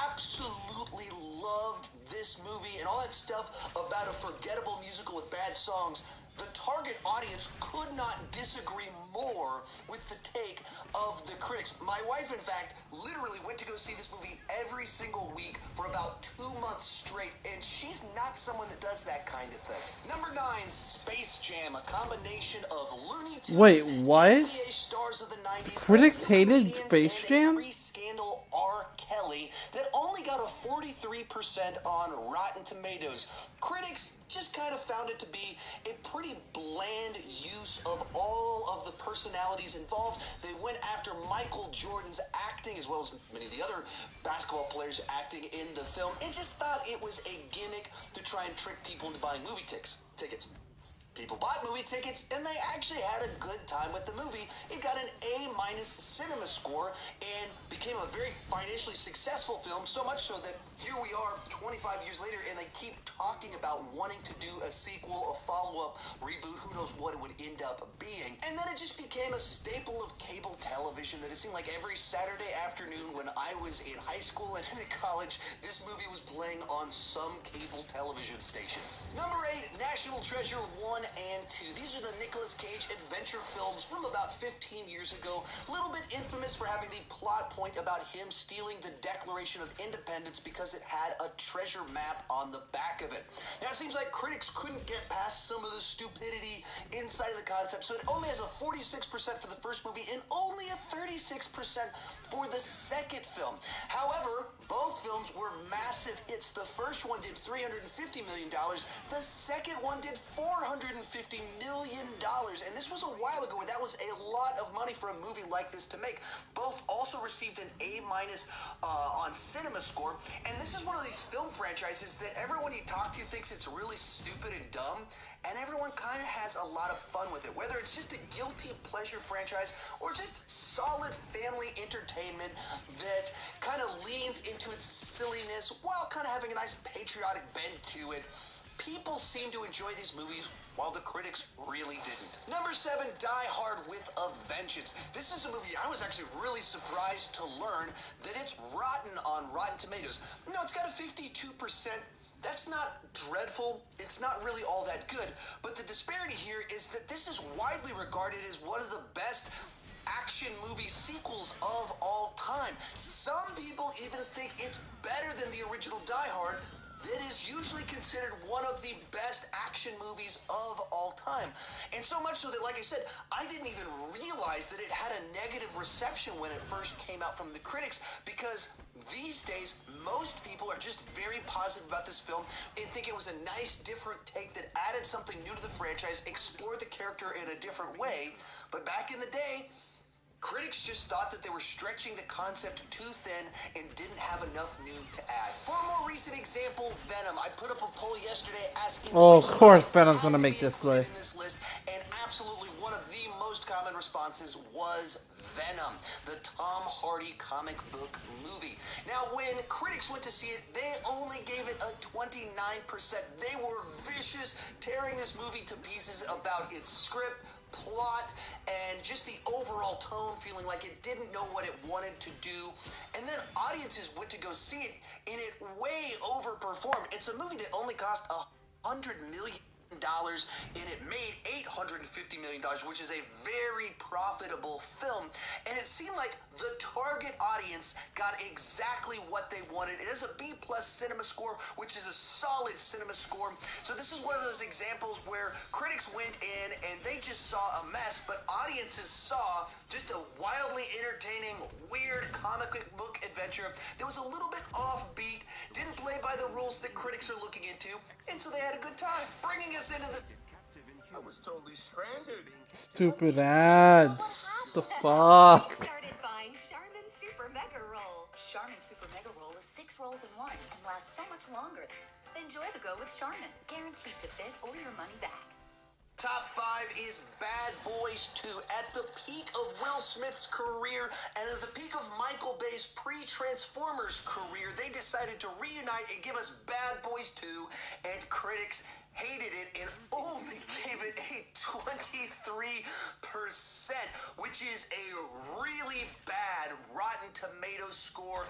absolutely loved this movie and all that stuff about a forgettable musical with bad songs. The target audience could not disagree more with the take of the critics. My wife, in fact, literally went to go see this movie every single week for about 2 months straight, and she's not someone that does that kind of thing. Number 9, Space Jam, a combination of Looney Tunes, Wait, what? NBA stars of the 90s, Critics hated Space Jam? Pre-scandal R. Kelly that only got a 43% on Rotten Tomatoes. Critics just kind of found it to be a pretty bland use of all of the personalities involved. They went after Michael Jordan's acting as well as many of the other basketball players acting in the film and just thought it was a gimmick to try and trick people into buying movie tickets. People bought movie tickets, and they actually had a good time with the movie. It got an A- cinema score and became a very financially successful film, so much so that here we are 25 years later, and they keep talking about wanting to do a sequel, a follow-up, reboot, who knows what it would end up being. And then it just became a staple of cable television that it seemed like every Saturday afternoon when I was in high school and in college, this movie was playing on some cable television station. Number 8, National Treasure 1 and 2. These are the Nicolas Cage adventure films from about 15 years ago. A little bit infamous for having the plot point about him stealing the Declaration of Independence because it had a treasure map on the back of it. Now, it seems like critics couldn't get past some of the stupidity inside of the concept, so it only has a 46% for the first movie and only a 36% for the second film. However, both films were massive hits. The first one did $350 million. The second one did $450 million. And this was a while ago, and that was a lot of money for a movie like this to make. Both also received an A- on cinema score. And this is one of these film franchises that everyone you talk to thinks it's really stupid and dumb. And everyone kind of has a lot of fun with it, whether it's just a guilty pleasure franchise or just solid family entertainment that kind of leans into its silliness while kind of having a nice patriotic bend to it. People seem to enjoy these movies while the critics really didn't. Number 7, Die Hard with a Vengeance. This is a movie I was actually really surprised to learn that it's rotten on Rotten Tomatoes. No, it's got a 52%. That's not dreadful. It's not really all that good. But the disparity here is that this is widely regarded as one of the best action movie sequels of all time. Some people even think it's better than the original Die Hard. That is usually considered one of the best action movies of all time. And so much so that, like I said, I didn't even realize that it had a negative reception when it first came out from the critics, because these days, most people are just very positive about this film and think it was a nice, different take that added something new to the franchise, explored the character in a different way. But back in the day, critics just thought that they were stretching the concept too thin and didn't have enough new to add. For a more recent example, Venom. I put up a poll yesterday asking of course Venom's gonna make this list. In this list, and absolutely one of the most common responses was Venom, the Tom Hardy comic book movie. Now, when critics went to see it, they only gave it a 29%. They were vicious, tearing this movie to pieces about its script, plot, and just the overall tone, feeling like it didn't know what it wanted to do. And then audiences went to go see it, and it way overperformed. It's a movie that only cost $100 million, and it made $850 million, which is a very profitable film. And it seemed like the target audience got exactly what they wanted. It is a B+ cinema score, which is a solid cinema score. So this is one of those examples where critics went in and they just saw a mess, but audiences saw just a wildly entertaining, weird comic book adventure that was a little bit offbeat, didn't play by the rules that critics are looking into, and so they had a good time. Bringing us into the... I was totally stranded. Stupid ads. The fuck? Started buying Charmin Super Mega Roll. Charmin Super Mega Roll is 6 rolls in one and lasts so much longer. Enjoy the go with Charmin. Guaranteed to fit or your money back. Top 5 is Bad Boys 2. At the peak of Will Smith's career and at the peak of Michael Bay's pre-Transformers career, they decided to reunite and give us Bad Boys 2, and critics hated it and only gave it a 23%, which is a really bad Rotten Tomatoes score.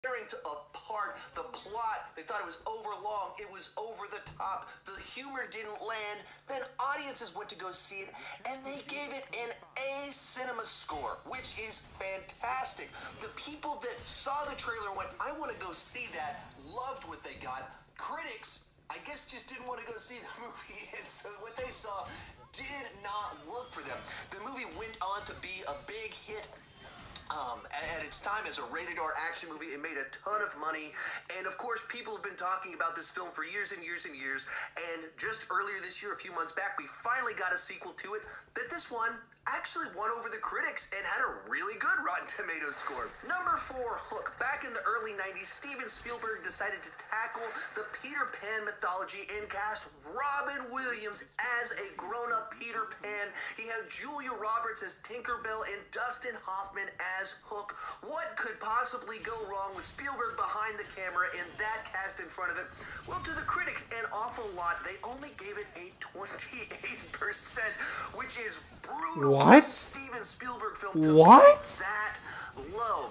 Tearing apart the plot, they thought it was overlong, it was over the top, the humor didn't land. Then audiences went to go see it, and they gave it an A cinema score, which is fantastic. The people that saw the trailer and went, I want to go see that, loved what they got. Critics, I guess, just didn't want to go see the movie, and so what they saw did not work for them. The movie went on to be a big hit. At its time as a rated R action movie, it made a ton of money, and of course people have been talking about this film for years and years and years, and just earlier this year, a few months back, we finally got a sequel to it, that this one actually won over the critics and had a really good Rotten Tomatoes score. Number 4, Hook. Back in the early 90s, Steven Spielberg decided to tackle the Peter Pan mythology and cast Robin Williams as a grown-up Peter Pan. He had Julia Roberts as Tinkerbell and Dustin Hoffman as Hook. What could possibly go wrong with Spielberg behind the camera and that cast in front of it? Well, to the critics, an awful lot. They only gave it a 28%, which is brutal. What? Steven Spielberg film to What? be that low.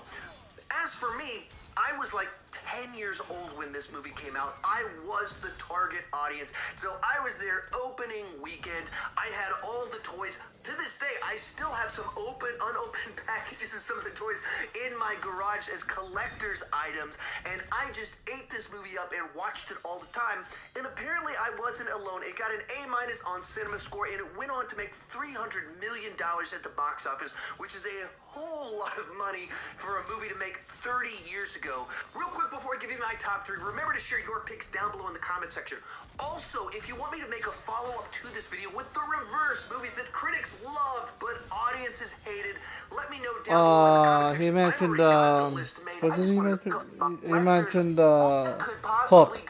As for me, I was like 10 years old when this movie came out. I was the target audience. So I was there opening weekend. I had all the toys. To this day, I still have some unopened packages of some of the toys in my garage as collector's items. And I just ate this movie up and watched it all the time. And apparently I wasn't alone. It got an A- on Cinema Score, and it went on to make $300 million at the box office, which is a whole lot of money for a movie to make 30 years ago. Real quick before I give you my top 3, remember to share your picks down below in the comment section. Also, if you want me to make a follow-up to this video with the reverse, movies that critics loved but audiences hated, let me know down below in the comment section. He mentioned, what did he mention? He mentioned, could possibly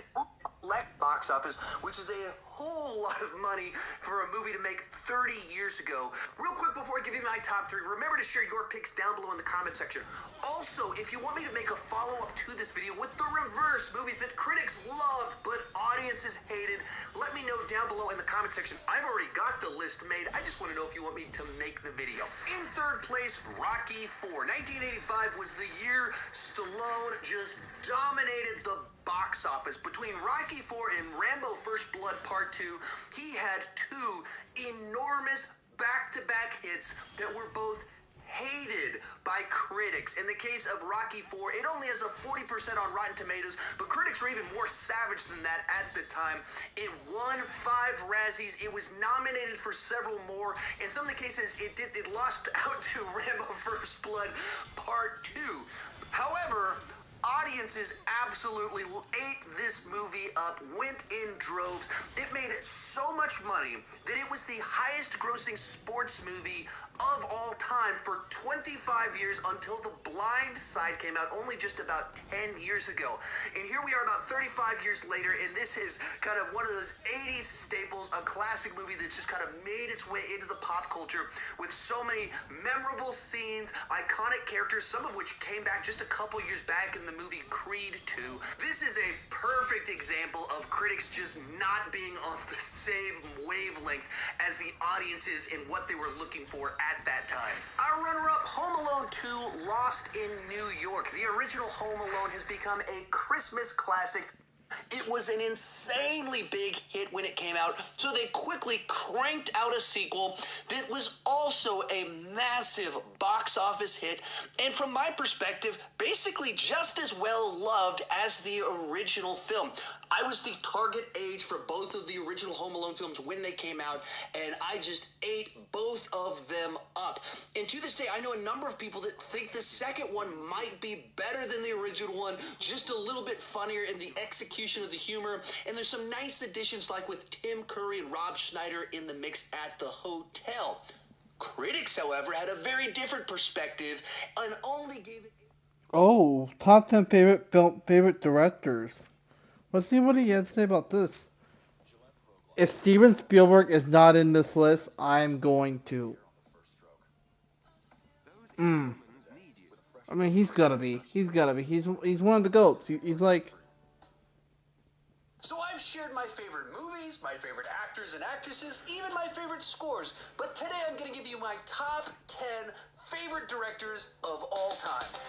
collect box office, which is a whole lot of money for a movie to make 30 years ago. Real quick before I give you my top 3, remember to share your picks down below in the comment section. Also, if you want me to make a follow-up to this video with the reverse, movies that critics loved but audiences hated, let me know down below in the comment section. I've already got the list made. I just want to know if you want me to make the video. In 3rd place, Rocky IV. 1985 was the year Stallone just dominated the box office. Between Rocky IV and Rambo First Blood Part 2, he had 2 enormous back-to-back hits that were both hated by critics. In the case of Rocky IV, it only has a 40% on Rotten Tomatoes, but critics were even more savage than that at the time. It won 5 Razzies. It was nominated for several more. In some of the cases, it lost out to Rambo First Blood Part 2. However, audiences absolutely ate this movie up, went in droves. It made so much money that it was the highest grossing sports movie of all time for 25 years until The Blind Side came out only just about 10 years ago. And here we are about 35 years later, and this is kind of one of those 80s staples, a classic movie that's just kind of made its way into the pop culture with so many memorable scenes, iconic characters, some of which came back just a couple years back in the movie Creed 2. This is a perfect example of critics just not being on the same wavelength as the audience is in what they were looking for at that time. Our runner-up, Home Alone 2, Lost in New York. The original Home Alone has become a Christmas classic. It was an insanely big hit when it came out, so they quickly cranked out a sequel that was also a massive box office hit, and from my perspective, basically just as well loved as the original film. I was the target age for both of the original Home Alone films when they came out, and I just ate both of them up. And to this day, I know a number of people that think the second one might be better than the original one, just a little bit funnier in the execution of the humor, and there's some nice additions like with Tim Curry and Rob Schneider in the mix at the hotel. Critics, however, had a very different perspective and only gave it... Oh, top 10 favorite directors. Let's see what he had to say about this. If Steven Spielberg is not in this list, I'm going to. I mean, he's gotta be. He's gotta be. He's one of the goats. He's like... So I've shared my favorite movies, my favorite actors and actresses, even my favorite scores. But today I'm going to give you my top 10 favorite directors of all time.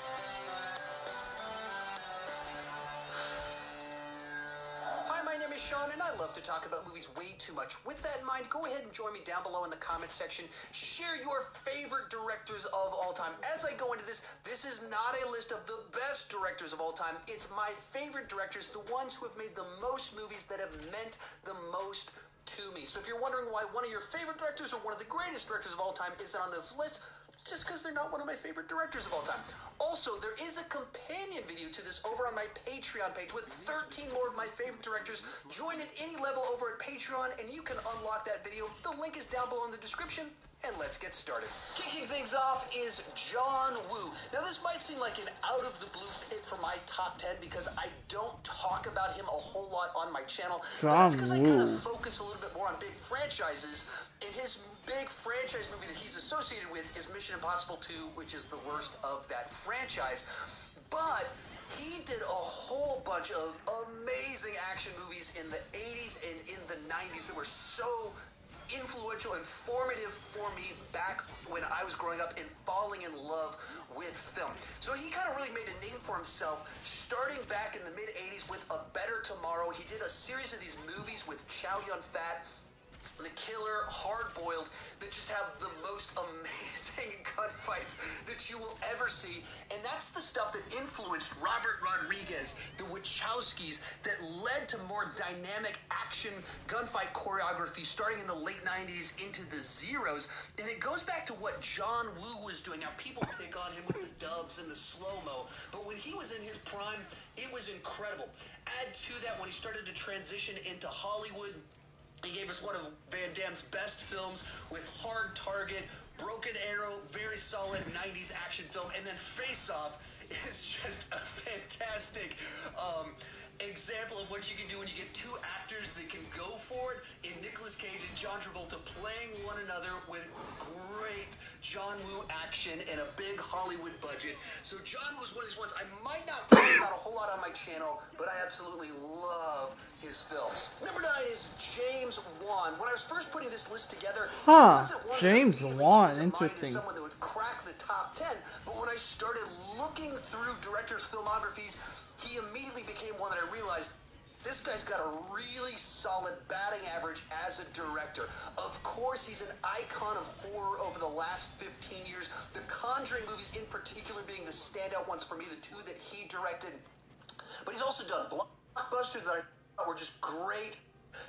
Hi, my name is Sean, and I love to talk about movies way too much. With that in mind, go ahead and join me down below in the comment section. Share your favorite directors of all time. As I go into this, this is not a list of the best directors of all time. It's my favorite directors, the ones who have made the most movies that have meant the most to me. So if you're wondering why one of your favorite directors or one of the greatest directors of all time isn't on this list, just because they're not one of my favorite directors of all time. Also, there is a companion video to this over on my Patreon page with 13 more of my favorite directors. Join at any level over at Patreon, and you can unlock that video. The link is down below in the description, and let's get started. Kicking things off is John Woo. Now, this might seem like an out-of-the-blue pick for my top 10 because I don't talk about him a whole lot on my channel. But that's because I kind of focus a little bit more on big franchises, and his big franchise movie that he's associated with is Mission Impossible 2, which is the worst of that franchise. But he did a whole bunch of amazing action movies in the 80s and in the 90s that were so influential and formative for me back when I was growing up and falling in love with film. So he kind of really made a name for himself starting back in the mid-80s with A Better Tomorrow. He did a series of these movies with Chow Yun-fat, The Killer, Hard Boiled, that just have the most amazing gunfights that you will ever see. And that's the stuff that influenced Robert Rodriguez, the Wachowskis, that led to more dynamic action gunfight choreography starting in the late 90s into the zeros. And it goes back to what John Woo was doing. Now, people pick on him with the dubs and the slow-mo, but when he was in his prime, it was incredible. Add to that when he started to transition into Hollywood, he gave us one of Van Damme's best films with Hard Target, Broken Arrow, very solid 90s action film, and then Face Off is just a fantastic example of what you can do when you get two actors that can go for it in Nicolas Cage and John Travolta playing one another with great John Woo action and a big Hollywood budget. So John was one of these ones I might not talk about a whole lot on my channel, but I absolutely love his films. Number 9 is James Wan. When I was first putting this list together, he wasn't one James Wan, interesting. someone that would crack the top 10, but when I started looking through directors' filmographies, he immediately became one that I realized this guy's got a really solid batting average as a director. Of course, he's an icon of horror over the last 15 years. The Conjuring movies in particular being the standout ones for me, the two that he directed. But he's also done blockbusters that I thought were just great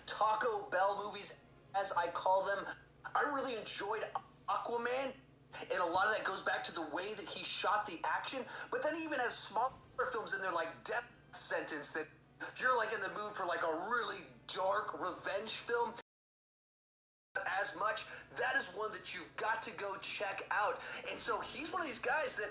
Taco Bell movies, as I call them. I really enjoyed Aquaman, and a lot of that goes back to the way that he shot the action. But then he even has smaller films in there like Death Sentence that if you're like in the mood for like a really dark revenge film, as much, that is one that you've got to go check out. And so he's one of these guys that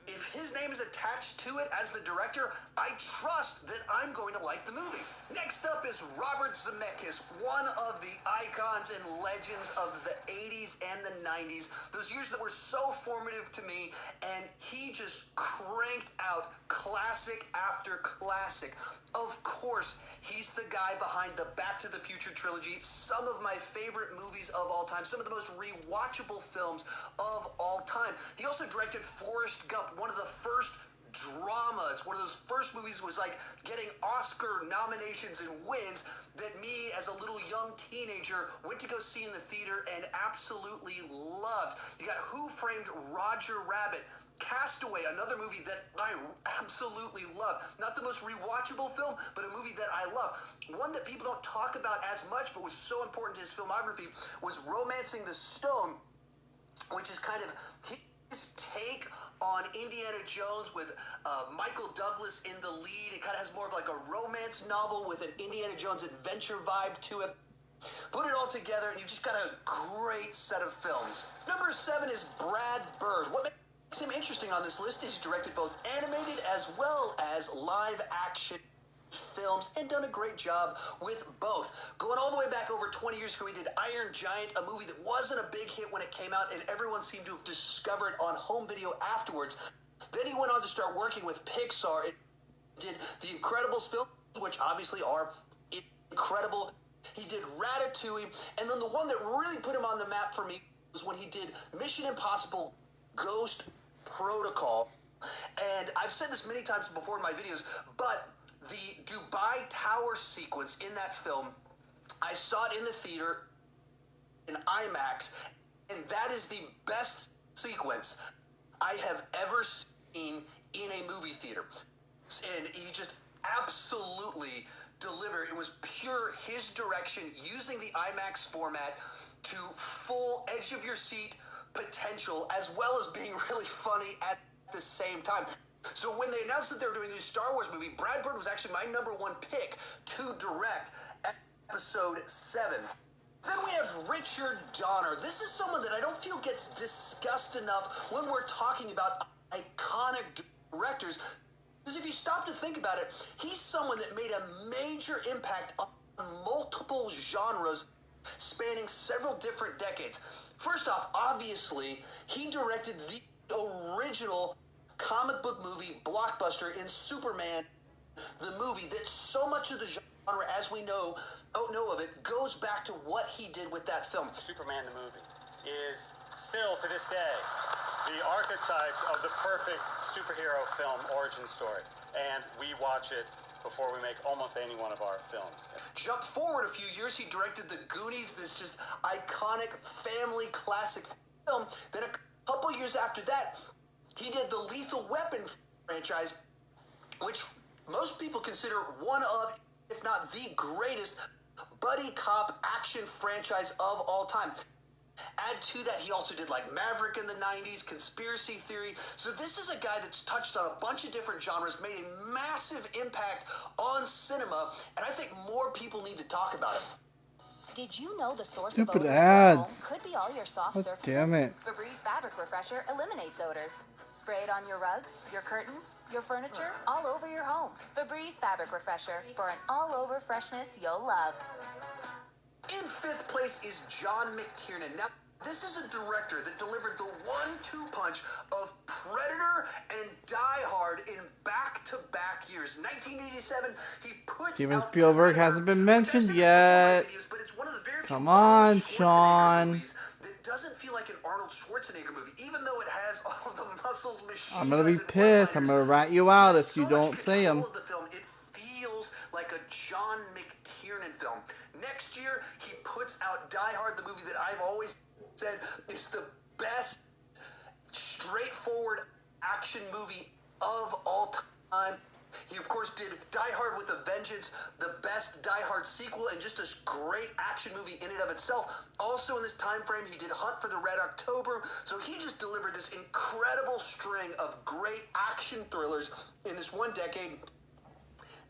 if his name is attached to it as the director, I trust that I'm going to like the movie. Next up is Robert Zemeckis, one of the icons and legends of the 80s and the 90s, those years that were so formative to me, and he just cranked out classic after classic. Of course, he's the guy behind the Back to the Future trilogy, some of my favorite movies of all time, some of the most rewatchable films of all time. He also directed Forrest Gump, one of the first dramas, one of those first movies was like getting Oscar nominations and wins that me as a little young teenager went to go see in the theater and absolutely loved. You got Who Framed Roger Rabbit, Castaway, another movie that I absolutely love. Not the most rewatchable film, but a movie that I love. One that people don't talk about as much, but was so important to his filmography, was Romancing the Stone, which is kind of his take on Indiana Jones with Michael Douglas in the lead. It kind of has more of like a romance novel with an Indiana Jones adventure vibe to it. Put it all together, and you've just got a great set of films. Number 7 is Brad Bird. What makes him interesting on this list is he directed both animated as well as live action films and done a great job with both. Going all the way back over 20 years ago, he did Iron Giant, a movie that wasn't a big hit when it came out, and everyone seemed to have discovered on home video afterwards. Then he went on to start working with Pixar and did the Incredibles film, which obviously are incredible. He did Ratatouille, and then the one that really put him on the map for me was when he did Mission Impossible Ghost Protocol. And I've said this many times before in my videos, but the Dubai Tower sequence in that film, I saw it in the theater in IMAX, and that is the best sequence I have ever seen in a movie theater. And he just absolutely delivered. It was pure his direction, using the IMAX format to full edge of your seat potential, as well as being really funny at the same time. So when they announced that they were doing a new Star Wars movie, Brad Bird was actually my number 1 pick to direct Episode 7. Then we have Richard Donner. This is someone that I don't feel gets discussed enough when we're talking about iconic directors. Because if you stop to think about it, he's someone that made a major impact on multiple genres spanning several different decades. First off, obviously, he directed the original comic book movie blockbuster in Superman, the movie, that so much of the genre, as we know of it, goes back to what he did with that film. Superman the movie is still to this day the archetype of the perfect superhero film origin story, and we watch it before we make almost any one of our films. Jump forward a few years, he directed The Goonies, this just iconic family classic film. Then a couple years after that, he did the Lethal Weapon franchise, which most people consider one of, if not the greatest, buddy cop action franchise of all time. Add to that, he also did like Maverick in the 90s, Conspiracy Theory. So this is a guy that's touched on a bunch of different genres, made a massive impact on cinema, and I think more people need to talk about it. Did you know the source Stupid of odor in your ads. home could be all your soft God surfaces? damn it. Febreze Fabric Refresher eliminates odors. Spray it on your rugs, your curtains, your furniture, all over your home. Febreze Fabric Refresher for an all-over freshness you'll love. In 5th place is John McTiernan. Now, this is a director that delivered the 1-2 punch of Predator and Die Hard in back-to-back years. 1987, he puts Steven out Spielberg Predator, hasn't been which I've mentioned said this yet. before in videos, but it's one of the very few Come Arnold on, Schwarzenegger Sean. movies that doesn't feel like an Arnold Schwarzenegger movie, even though it has all the muscles, machine I'm gonna be guns, and pissed. I'm gonna rat you out if you don't say them. of the film, it feels like a John McTiernan film. Next year, he puts out Die Hard, the movie that I've always said is the best straightforward action movie of all time. He, of course, did Die Hard with a Vengeance, the best Die Hard sequel, and just a great action movie in and of itself. Also in this time frame, he did Hunt for the Red October, so he just delivered this incredible string of great action thrillers in this one decade.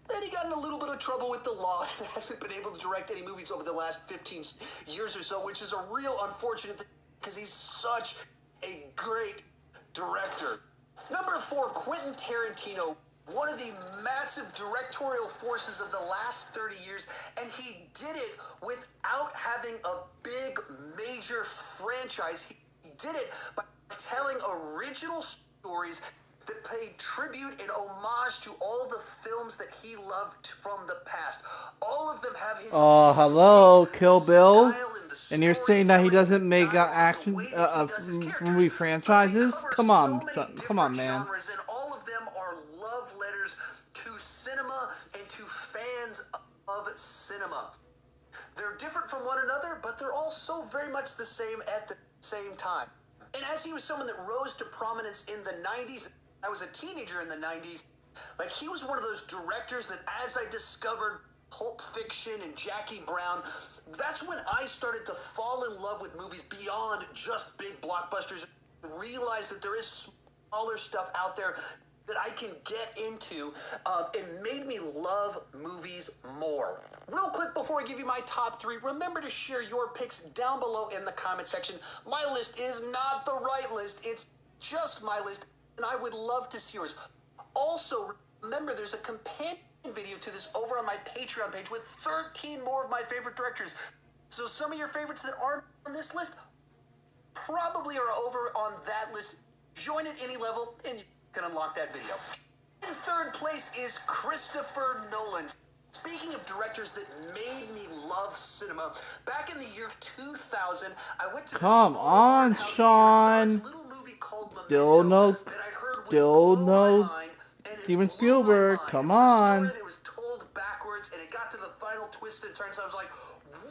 Then he got in a little bit of trouble with the law and hasn't been able to direct any movies over the last 15 years or so, which is a real unfortunate thing because he's such a great director. Number 4, Quentin Tarantino, one of the massive directorial forces of the last 30 years, and he did it without having a big, major franchise. He did it by telling original stories that paid tribute and homage to all the films that he loved from the past. All of them have his hello, Kill Bill? style in the And you're saying that he doesn't make action movie franchises? Come on, come on, man. Genres, and all of them are love letters to cinema and to fans of cinema. They're different from one another, but they're all so very much the same at the same time. And as he was someone that rose to prominence in the 90s, I was a teenager in the 90s, like he was one of those directors that as I discovered Pulp Fiction and Jackie Brown, that's when I started to fall in love with movies beyond just big blockbusters, realize that there is smaller stuff out there that I can get into, and made me love movies more. Real quick before I give you my top 3, remember to share your picks down below in the comment section. My list is not the right list, it's just my list, and I would love to see yours. Also, remember there's a companion video to this over on my Patreon page with 13 more of my favorite directors. So some of your favorites that aren't on this list probably are over on that list. Join at any level and you can unlock that video. In third place is Christopher Nolan. Speaking of directors that made me love cinema, back in the year 2000, I went to the Come on, Sean. little movie called Still Memento no, that I heard would still blow no my mind, and it Steven blew my Spielberg. mind. Come It was a on. story that was told backwards, and it got to the final twist and turns. I was like,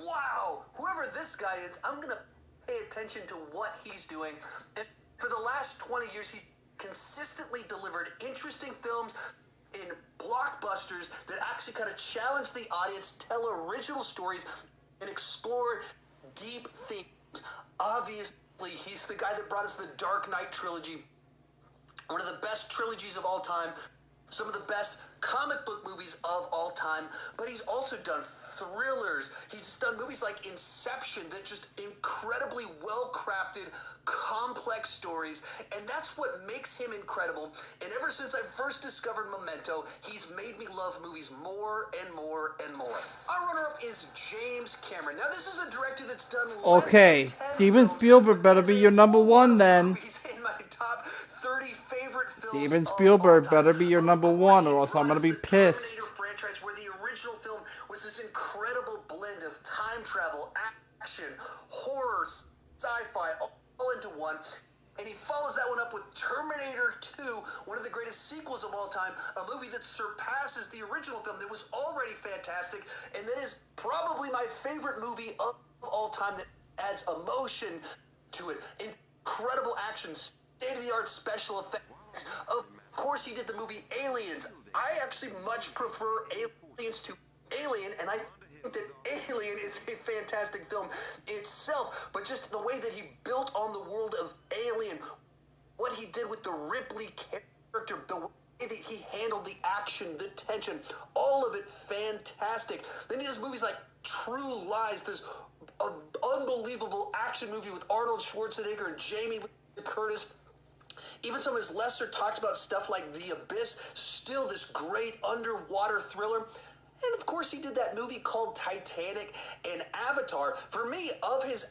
wow, whoever this guy is, I'm going to pay attention to what he's doing. And for the last 20 years, he's consistently delivered interesting films in blockbusters that actually kind of challenge the audience, tell original stories, and explore deep themes. Obviously, he's the guy that brought us the Dark Knight trilogy, one of the best trilogies of all time, some of the best comic book movies of all time, but he's also done thrillers. He's just done movies like Inception that just incredibly well-crafted, complex stories, and that's what makes him incredible. And ever since I first discovered Memento, he's made me love movies more and more and more. Our runner-up is James Cameron. Now, this is a director that's done Okay, less than 10 Steven films, Spielberg but better has be a your number whole lot one of then. movies in my top 30 favorite films Steven of all Spielberg time. better be your Of number course, one, he or else I'm brought gonna us be the pissed. Terminator franchise, where the original film was this incredible blend of time travel, action, horror, sci-fi, all into one. And he follows that one up with Terminator 2, one of the greatest sequels of all time, a movie that surpasses the original film that was already fantastic, and that is probably my favorite movie of all time that adds emotion to it. Incredible action, state-of-the-art special effects. Of course, he did the movie Aliens. I actually much prefer Aliens to Alien, and I think that Alien is a fantastic film itself, but just the way that he built on the world of Alien, what he did with the Ripley character, the way that he handled the action, the tension, all of it fantastic. Then he does movies like True Lies, this unbelievable action movie with Arnold Schwarzenegger and Jamie Lee Curtis. Even some of his lesser talked about stuff like The Abyss, still this great underwater thriller. And of course, he did that movie called Titanic and Avatar. For me, of his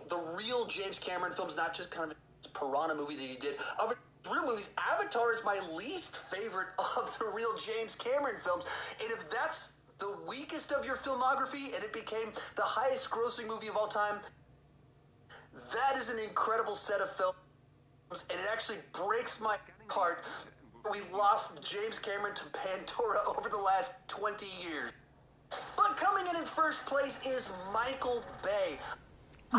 the real James Cameron films, not just kind of his Piranha movie that he did, of his real movies, Avatar is my least favorite of the real James Cameron films. And if that's the weakest of your filmography and it became the highest grossing movie of all time, that is an incredible set of films. And it actually breaks my heart we lost James Cameron to Pandora over the last 20 years. But coming in first place is Michael Bay.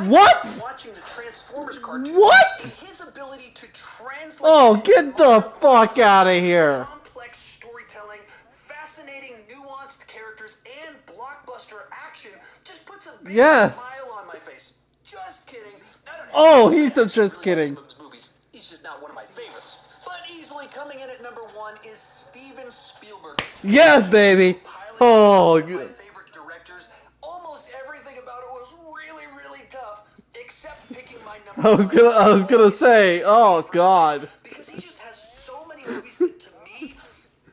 What? Watching the Transformers cartoon. What? And his ability to translate. Oh, get the fuck out of here. Complex storytelling, fascinating, nuanced characters, and blockbuster action just puts a big smile on my face. Just kidding. Oh, he's just kidding. Movies. He's just not one of my favorites. films. But easily coming in at number 1 is Steven Spielberg. Yes, baby. Oh, My good. favorite directors. Almost everything about it was really, really tough, except picking my number one. I was gonna say, oh God. Because he just has so many movies that to me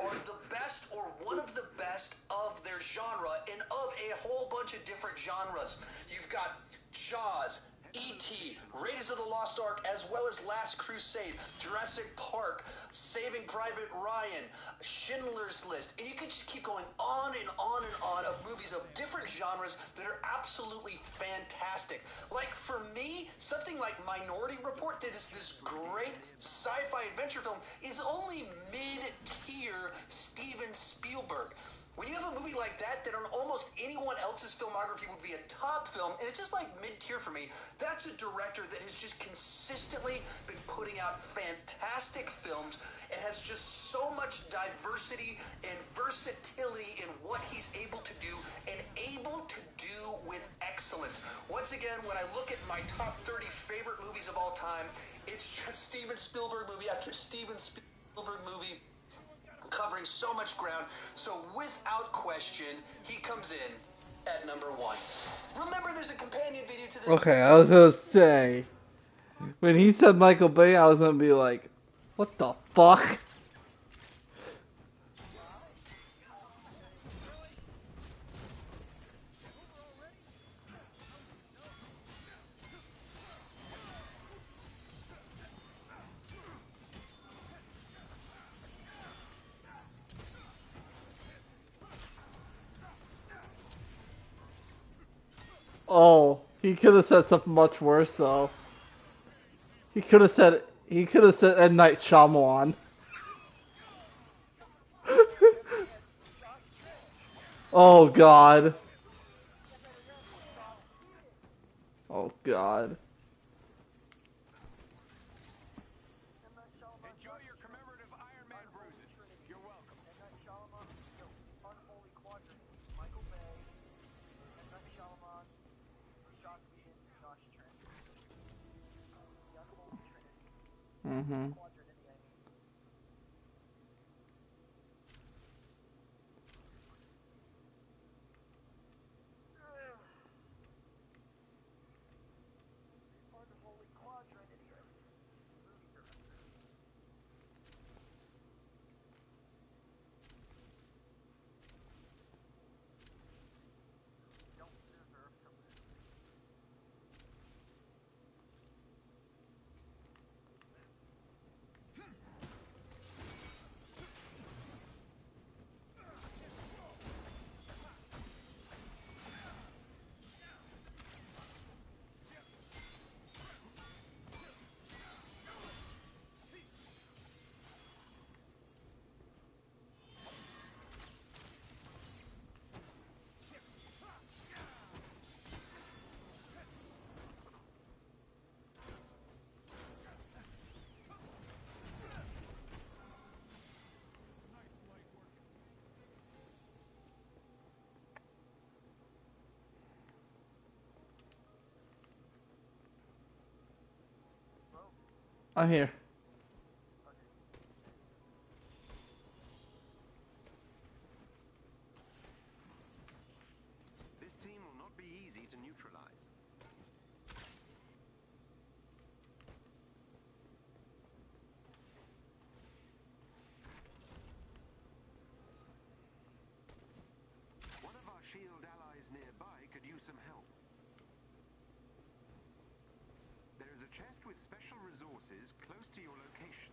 are the best or one of the best of their genre and of a whole bunch of different genres. You've got Jaws, E.T., Raiders of the Lost Ark, as well as Last Crusade, Jurassic Park, Saving Private Ryan, Schindler's List, and you could just keep going on and on and on of movies of different genres that are absolutely fantastic. Like for me, something like Minority Report that is this great sci-fi adventure film is only mid-tier Steven Spielberg. When you have a movie like that on almost anyone else's filmography would be a top film, and it's just like mid-tier for me, that's a director that has just consistently been putting out fantastic films and has just so much diversity and versatility in what he's able to do and able to do with excellence. Once again, when I look at my top 30 favorite movies of all time, it's just Steven Spielberg movie after Steven Spielberg movie, covering so much ground. So without question, he comes in at number 1. Remember, there's a companion video to this. Okay, I was gonna say, when he said Michael Bay, I was gonna be like, what the fuck? Oh, he could have said something much worse though. He could have said M. Night Shyamalan. Oh God. Oh God. Enjoy your commemorative Iron Man bruises. You're welcome. M. Night Shyamalan, Unholy Quadrant, Michael Bay, M. Night Shyamalan, Joss Whedon, Josh Trank. The Unholy Trinity. Mm-hmm. Quadrinity, I mean. Unholy Quadrinity of movie directors. Don't deserve to live. I'm here. This team will not be easy to neutralize. One of our shield allies nearby could use some help. There is a chest with special resources close to your location.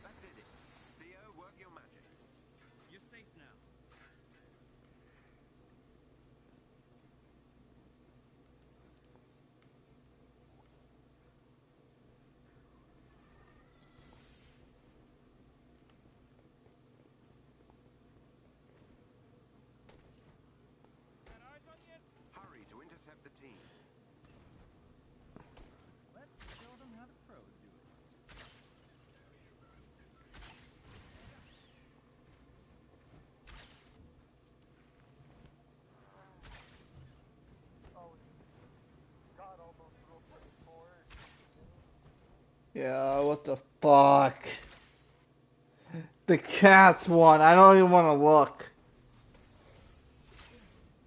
That did it. Theo, work your magic. You're safe now. Yeah, what the fuck? The Cats one. I don't even want to look.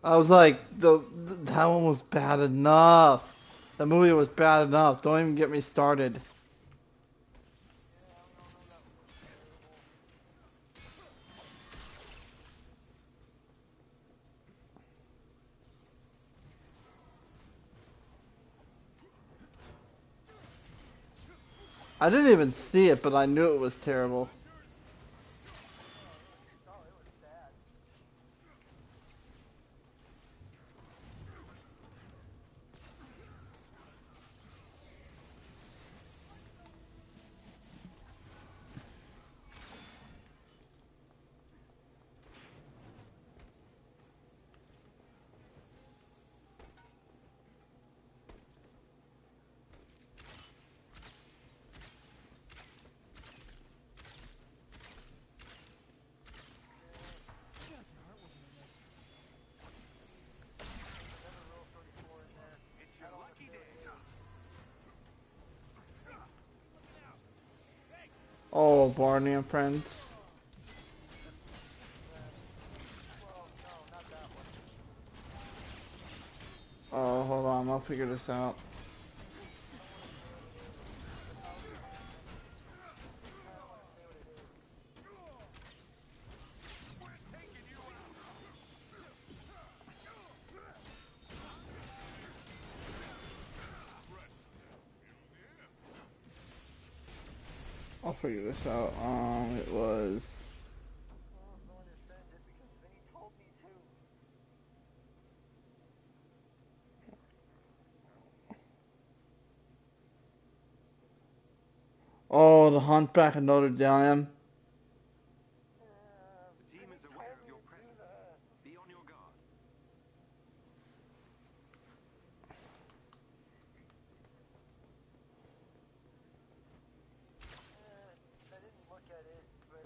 I was like, that one was bad enough. The movie was bad enough. Don't even get me started. I didn't even see it, but I knew it was terrible. Oh, Barney and Friends. Oh, hold on, I'll figure this out. I'll figure this out. It was... Oh, The Hunchback of Notre Dame. The team is aware of your presence. Be on your guard. I didn't look at it, but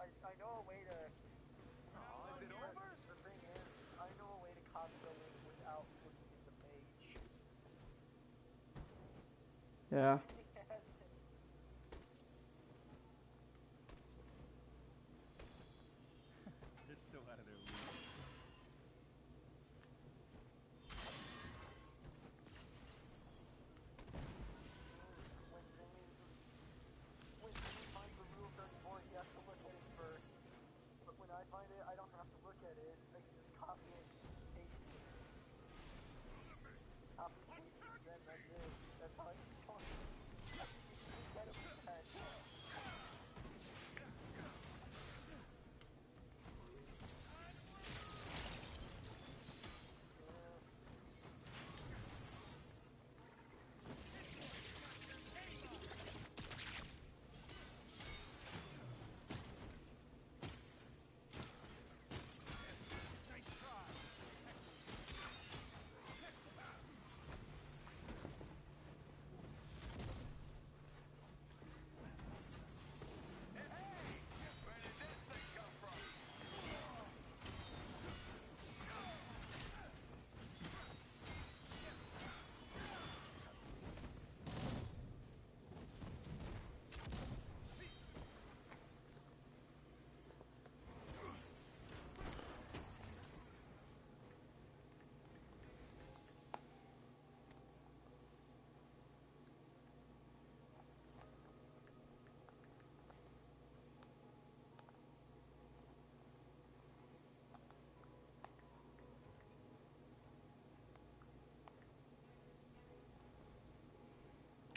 I know a way to. Is it over? The thing is, I know a way to copy the link without looking at the page. Yeah. They're so out of their league. When you find the rule 34, you have to look at it first. But when I find it, I don't have to look at it. I can just copy it, paste it. Copy, paste it, send, that's it. That's how I keep going. You get it with that.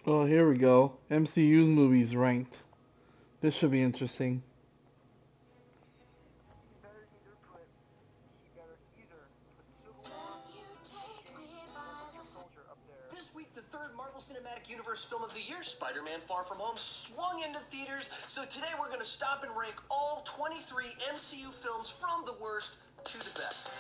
Oh, here we go. MCU's movies ranked. This should be interesting. He better either put Civil War, Endgame, and Winter Soldier up there. This week, the third Marvel Cinematic Universe film of the year, Spider-Man Far From Home, swung into theaters. So today we're going to stop and rank all 23 MCU films from the worst to the best.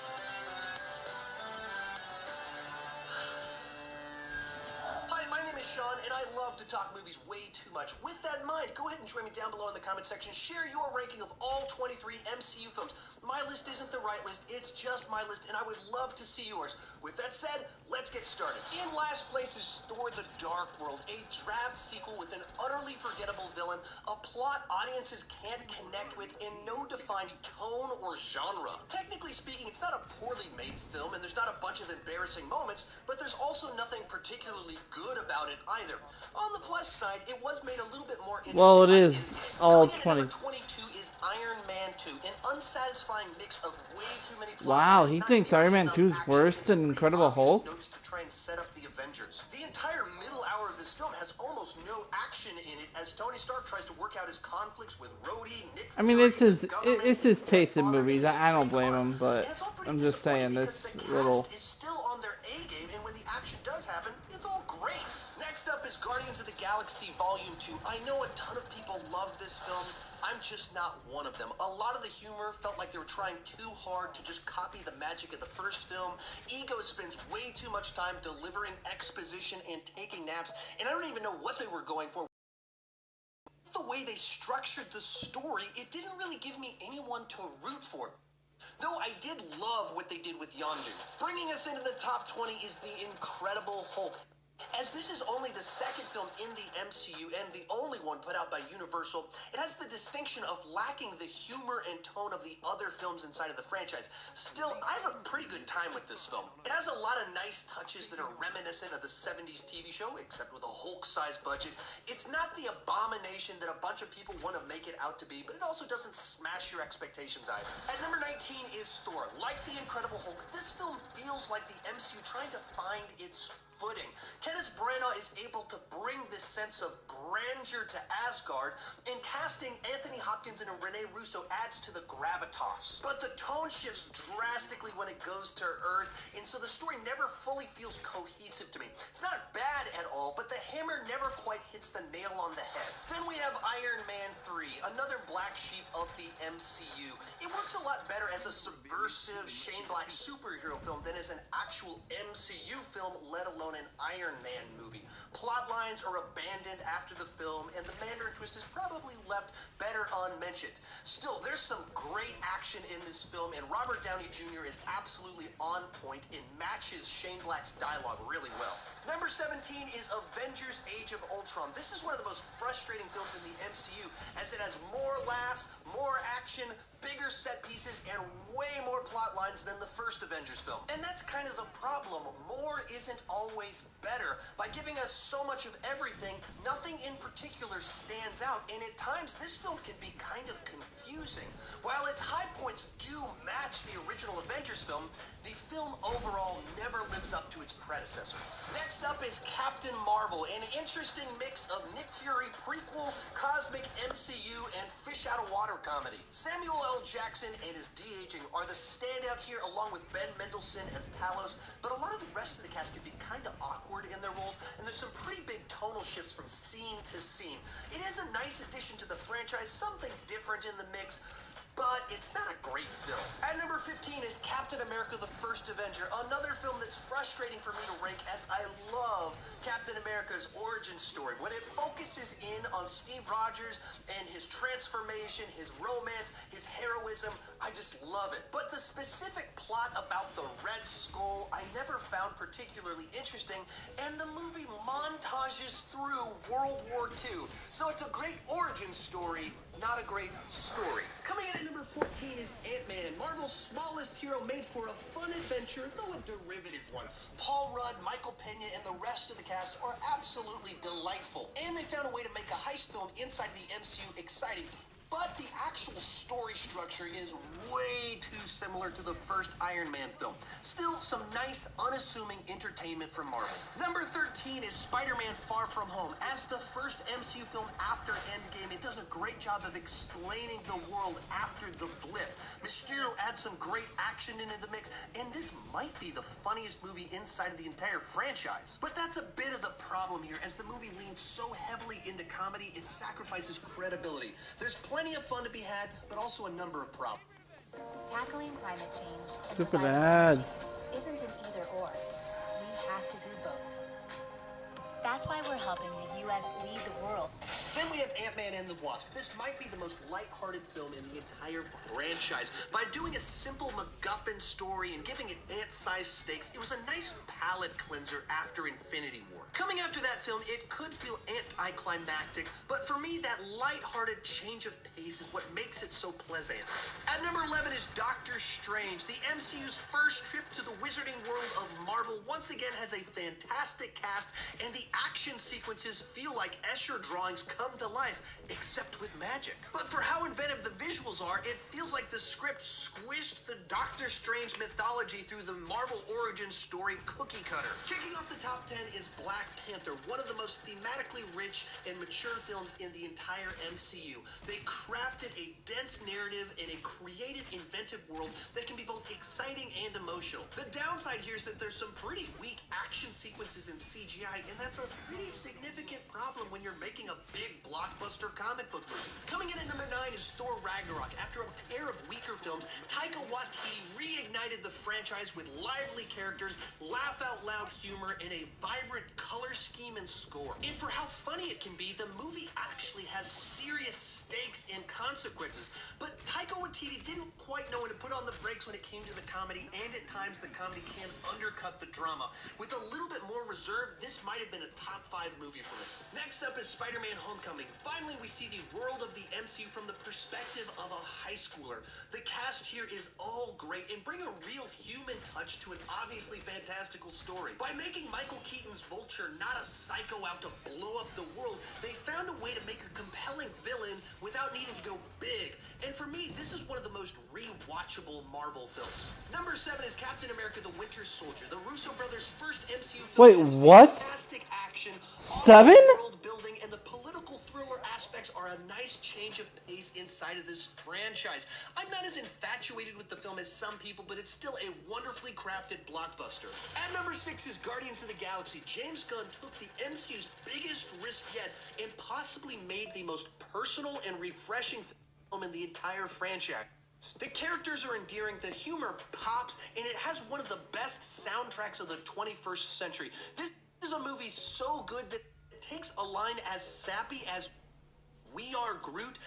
Hi, my name is Sean, and I love to talk movies way too much. With that in mind, go ahead and join me down below in the comment section. Share your ranking of all 23 MCU films. My list isn't the right list, it's just my list, and I would love to see yours. With that said, let's get started. In last place is Thor: The Dark World, a drab sequel with an utterly forgettable villain, a plot audiences can't connect with, and no defined tone or genre. Technically speaking, it's not a poorly made film, and there's not a bunch of embarrassing moments, but there's also nothing particularly good about it either. On the plus side, it was made a little bit more interesting. Well, it is all Coming in 20. at number 22 is Iron Man 2, an unsatisfying mix of way too many plot Wow, lines, he not thinks nearly Iron Man enough 2 is action, worse and than some Incredible pretty obvious Hulk? notes to try and set up the Avengers. The entire middle hour of this film has almost no action in it as Tony Stark tries to work out his conflicts with Rhodey, Nick I mean, Fury, it's his taste in Father, movies. and I don't Jake blame Carter. him, but And it's all pretty I'm just saying disappointing this because the little. cast is still on their A game, and when the action does happen, it's all great. Next up is Guardians of the Galaxy Volume 2. I know a ton of people love this film. I'm just not one of them. A lot of the humor felt like they were trying too hard to just copy the magic of the first film. Ego spends way too much time delivering exposition and taking naps, and I don't even know what they were going for. The way they structured the story, it didn't really give me anyone to root for. Though I did love what they did with Yondu. Bringing us into the top 20 is The Incredible Hulk. As this is only the second film in the MCU and the only one put out by Universal, it has the distinction of lacking the humor and tone of the other films inside of the franchise. Still, I have a pretty good time with this film. It has a lot of nice touches that are reminiscent of the 70s TV show, except with a Hulk-sized budget. It's not the abomination that a bunch of people want to make it out to be, but it also doesn't smash your expectations either. At number 19 is Thor. Like The Incredible Hulk, this film feels like the MCU trying to find its footing. Kenneth Branagh is able to bring this sense of grandeur to Asgard, and casting Anthony Hopkins and Rene Russo adds to the gravitas. But the tone shifts drastically when it goes to Earth, and so the story never fully feels cohesive to me. It's not bad at all, but the hammer never quite hits the nail on the head. Then we have Iron Man 3, another black sheep of the MCU. It works a lot better as a subversive Shane Black superhero film than as an actual MCU film, let alone an Iron Man movie. Plot lines are abandoned after the film, and the Mandarin twist is probably left better unmentioned. Still, there's some great action in this film, and Robert Downey Jr. is absolutely on point and matches Shane Black's dialogue really well. Number 17 is Avengers: Age of Ultron. This is one of the most frustrating films in the MCU, as it has more laughs, more action, bigger set pieces, and way more plot lines than the first Avengers film. And that's kind of the problem. More isn't always better. By giving us so much of everything, nothing in particular stands out, and at times this film can be kind of confusing. While its high points do match the original Avengers film, the film overall never lives up to its predecessor. Next up is Captain Marvel, an interesting mix of Nick Fury prequel, cosmic MCU, and fish out of water comedy. Samuel L. Jackson and his de-aging are the standout here, along with Ben Mendelsohn as Talos, but a lot of the rest of the cast can be kind of awkward in their roles, and there's some pretty big tonal shifts from scene to scene. It is a nice addition to the franchise, something different in the mix, but it's not a great film. At number 15 is Captain America: The First Avenger, another film that's frustrating for me to rank, as I love Captain America's origin story. When it focuses in on Steve Rogers and his transformation, his romance, his heroism, I just love it. But the specific plot about the Red Skull I never found particularly interesting, and the movie montages through World War II. So it's a great origin story, not a great story. Coming in at number 14 is Ant-Man, Marvel's smallest hero made for a fun adventure, though a derivative one. Paul Rudd, Michael Pena, and the rest of the cast are absolutely delightful, and they found a way to make a heist film inside the MCU exciting. But the actual story structure is way too similar to the first Iron Man film. Still, some nice, unassuming entertainment from Marvel. Number 13 is Spider-Man: Far From Home. As the first MCU film after Endgame, it does a great job of explaining the world after the blip. Mysterio adds some great action into the mix, and this might be the funniest movie inside of the entire franchise. But that's a bit of the problem here, as the movie leans so heavily into comedy, it sacrifices credibility. There's plenty of fun to be had, but also a number of problems. Tackling climate change and Stupid providing ads. energy isn't an either or. We have to do both. That's why we're helping the U.S. lead the world. Then we have Ant-Man and the Wasp. This might be the most lighthearted film in the entire franchise. By doing a simple MacGuffin story and giving it ant-sized stakes, it was a nice palate cleanser after Infinity War. Coming after that film, it could feel anticlimactic, but for me, that lighthearted change of pace is what makes it so pleasant. At number 11 is Doctor Strange. The MCU's first trip to the wizarding world of Marvel once again has a fantastic cast, and the action sequences feel like Escher drawings come to life, except with magic. But for how inventive the visuals are, it feels like the script squished the Doctor Strange mythology through the Marvel origin story cookie cutter. Kicking off the top 10 is Black Panther, one of the most thematically rich and mature films in the entire MCU. They crafted a dense narrative in a creative, inventive world that can be both exciting and emotional. The downside here is that there's some pretty weak action sequences in CGI, and that's a pretty significant problem when you're making a big blockbuster comic book movie. Coming in at number 9 is Thor Ragnarok. After a pair of weaker films, Taika Waititi reignited the franchise with lively characters, laugh-out-loud humor, and a vibrant color scheme and score. And for how funny it can be, the movie actually has serious stakes and consequences. But Taika Waititi didn't quite know when to put on the brakes when it came to the comedy, and at times the comedy can undercut the drama. With a little bit more reserve, this might have been a top 5 movie for me. Next up is Spider-Man Homecoming. Finally, we see the world of the MCU from the perspective of a high schooler. The cast here is all great and bring a real human touch to an obviously fantastical story. By making Michael Keaton's Vulture not a psycho out to blow up the world, they found a way to make a compelling villain without needing to go big. And for me, this is one of the most rewatchable Marvel films. Number 7 is Captain America: The Winter Soldier, the Russo brothers' first MCU film. Wait, what? Fantastic action, 7? world building, and the political thriller aspects are a nice change of pace inside of this franchise. I'm not as infatuated with the film as some people, but it's still a wonderfully crafted blockbuster. At number 6 is Guardians of the Galaxy. James Gunn took the MCU's biggest risk yet and possibly made the most personal and refreshing film in the entire franchise. The characters are endearing, the humor pops, and it has one of the best soundtracks of the 21st century. This is a movie so good that it takes a line as sappy as "We Are Groot"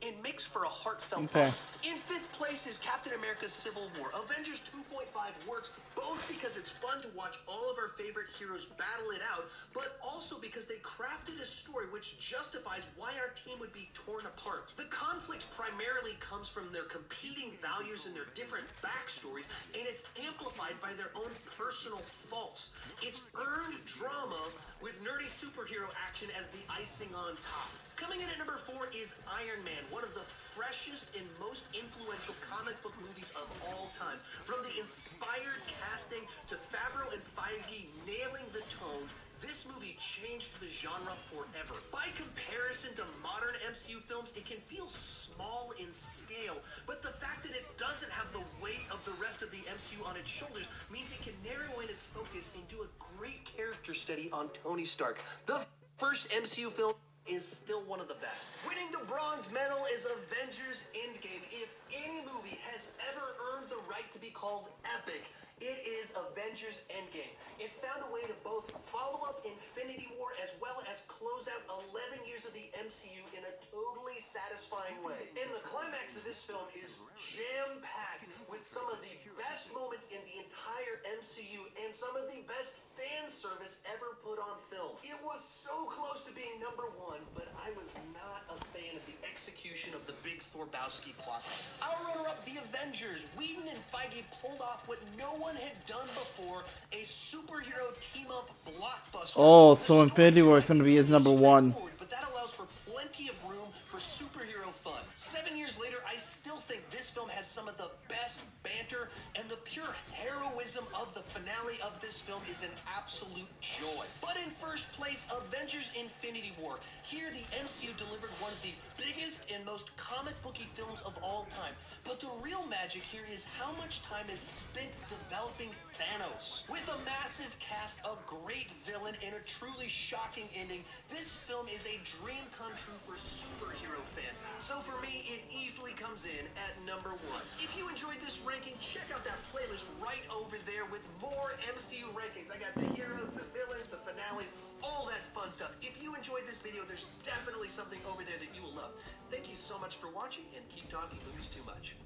and makes for a heartfelt moment. In 5th place is Captain America: Civil War. Avengers 2.5 works both because it's fun to watch all of our favorite heroes battle it out, but also because they crafted a story which justifies why our team would be torn apart. The conflict primarily comes from their competing values and their different backstories, and it's amplified by their own personal faults. It's earned drama with nerdy superhero action as the icing on top. Coming in at number 4 is Iron Man, one of the freshest and most influential comic book movies of all time. From the inspired casting to Favreau and Feige nailing the tone, this movie changed the genre forever. By comparison to modern MCU films, it can feel small in scale, but the fact that it doesn't have the weight of the rest of the MCU on its shoulders means it can narrow in its focus and do a great character study on Tony Stark. The first MCU film is still one of the best. Winning the bronze medal is Avengers Endgame. If any movie has ever earned the right to be called epic, it is Avengers Endgame. It found a way to both follow up Infinity War as well as close out 11 years of the MCU in a totally satisfying way. And the climax of this film is jam-packed with some of the best moments in the entire MCU and some of the best fan service ever put on film. It was so close to being number 1, but I was not a fan of the execution of the big Thorbowski plot. Our runner-up, The Avengers. Whedon and Feige pulled off what no one had done before, a superhero team-up blockbuster. Oh, so Infinity War is going to be his number 1. But that allows for plenty of room for superhero fun. 7 years later, I still think this film has some of the best banter, and the pure heroism of the finale of this film is an absolute joy. But in first place, Avengers Infinity War. Here, the MCU delivered one of the biggest and most comic booky films of all time. But the real magic here is how much time is spent developing Thanos. With a massive cast, a great villain, and a truly shocking ending, this film is a dream come true for superhero fans. So for me, it easily comes in at number 1. If you enjoyed this ranking, check out that playlist right over there with more MCU rankings. I got the heroes, the villains, the finales, all that fun stuff. If you enjoyed this video, there's definitely something over there that you will love. Thank you so much for watching, and keep talking movies too much.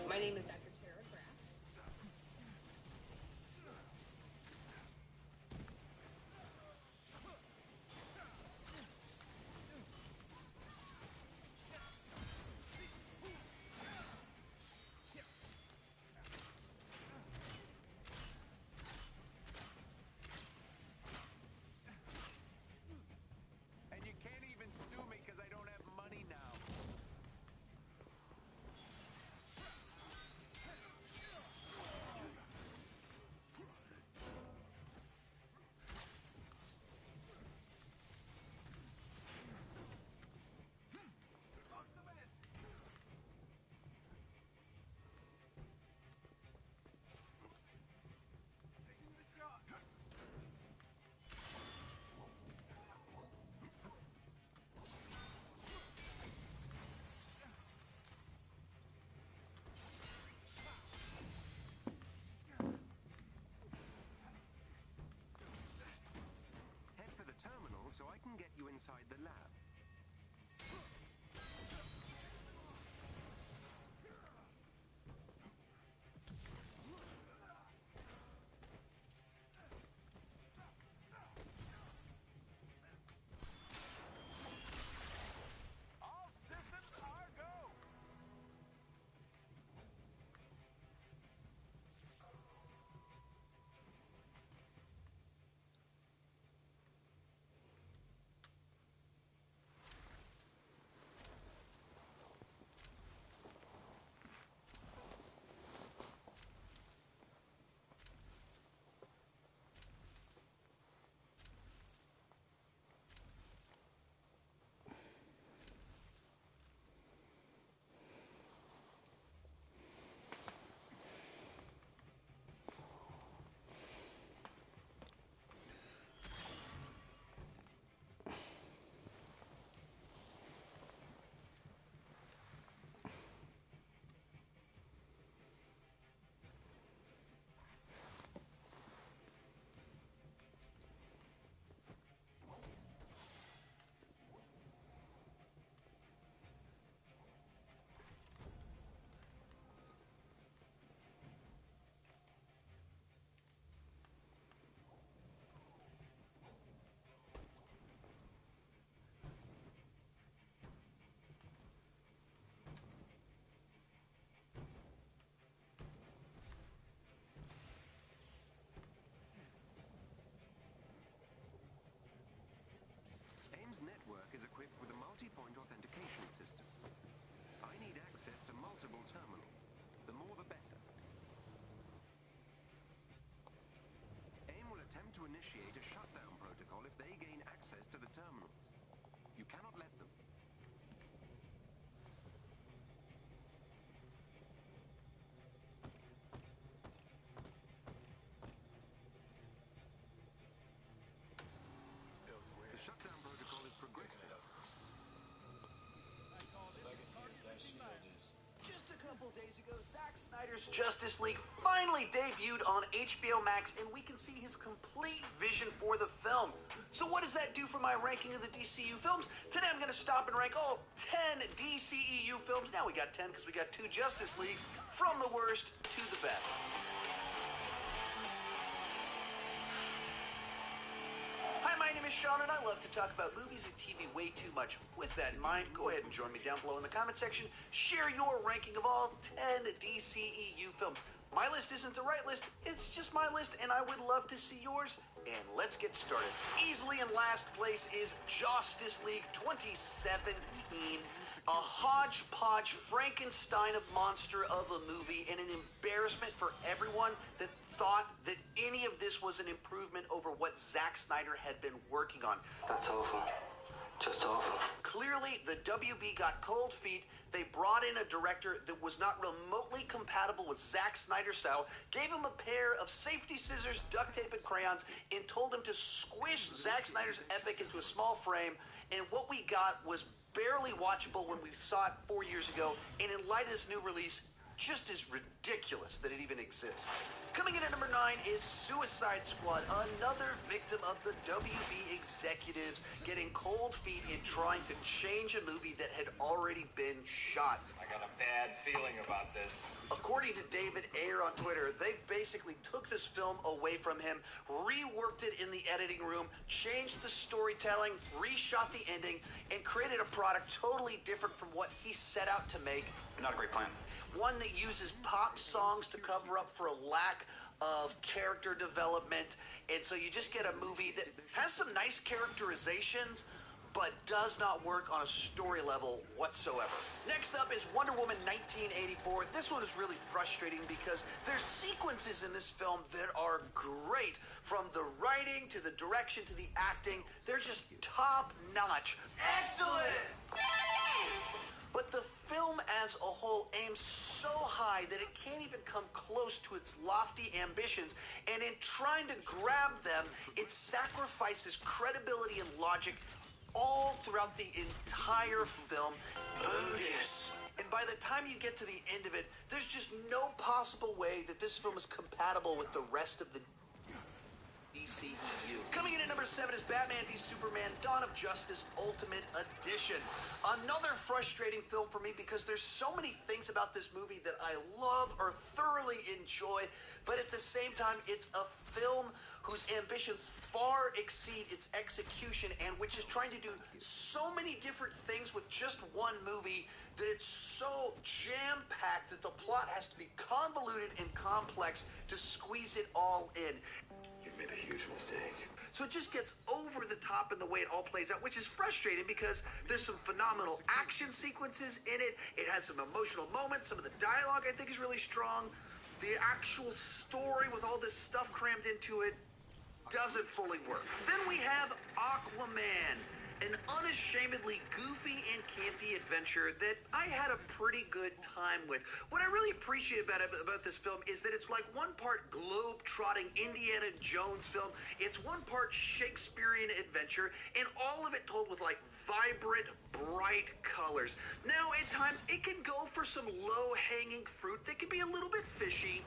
My name is Dr. Tara Graff. And you can't even sue me because I don't have money now. Head for the terminal so I can get you inside the lab. All systems are go. AIM's network is equipped with a multi-point authentication system. I need access to multiple terminals. The more the better. AIM will attempt to initiate a shutdown protocol if they gain access to the terminals. You cannot let them. The shutdown protocol is progressive. Just a couple days ago, Zack Snyder's Justice League finally debuted on HBO Max, and we can see his complete vision for the film. So what does that do for my ranking of the DCU films? Today I'm going to stop and rank all 10 DCEU films. Now we got 10 because we got 2 Justice Leagues, from the worst to the best. Hi, my name is Sean, and I love to talk about movies and TV way too much. With that in mind, go ahead and join me down below in the comment section. Share your ranking of all 10 DCEU films. My list isn't the right list, it's just my list, and I would love to see yours. And let's get started. Easily in last place is Justice League 2017. A hodgepodge Frankenstein of monster of a movie, and an embarrassment for everyone that thought that any of this was an improvement over what Zack Snyder had been working on. That's awful. Just awful. Clearly, the WB got cold feet. They brought in a director that was not remotely compatible with Zack Snyder's style, gave him a pair of safety scissors, duct tape, and crayons, and told him to squish Zack Snyder's epic into a small frame, and what we got was barely watchable when we saw it 4 years ago, and in light of this new release, just as ridiculous that it even exists. Coming in at number 9 is Suicide Squad, another victim of the WB executives getting cold feet in trying to change a movie that had already been shot. I got a bad feeling about this. According to David Ayer on Twitter, they basically took this film away from him, reworked it in the editing room, changed the storytelling, reshot the ending, and created a product totally different from what he set out to make. Not a great plan. One that uses pop songs to cover up for a lack of character development, and so you just get a movie that has some nice characterizations, but does not work on a story level whatsoever. Next up is Wonder Woman 1984. This one is really frustrating because there's sequences in this film that are great. From the writing to the direction to the acting, they're just top notch. Excellent! But the film as a whole aims so high that it can't even come close to its lofty ambitions, and in trying to grab them, it sacrifices credibility and logic all throughout the entire film. Bogus. And by the time you get to the end of it, there's just no possible way that this film is compatible with the rest of the DCEU. Coming in at number 7 is Batman v Superman: Dawn of Justice Ultimate Edition. Another frustrating film for me because there's so many things about this movie that I love or thoroughly enjoy, but at the same time, it's a film whose ambitions far exceed its execution and which is trying to do so many different things with just one movie that it's so jam-packed that the plot has to be convoluted and complex to squeeze it all in. You've made a huge mistake. So it just gets over the top in the way it all plays out, which is frustrating because there's some phenomenal action sequences in it. It has some emotional moments. Some of the dialogue I think is really strong. The actual story with all this stuff crammed into it doesn't fully work. Then we have Aquaman, an unashamedly goofy and campy adventure that I had a pretty good time with. What I really appreciate about this film is that it's like one part globe-trotting Indiana Jones film, it's one part Shakespearean adventure, and all of it told with like vibrant, bright colors. Now, at times, it can go for some low-hanging fruit that can be a little bit fishy.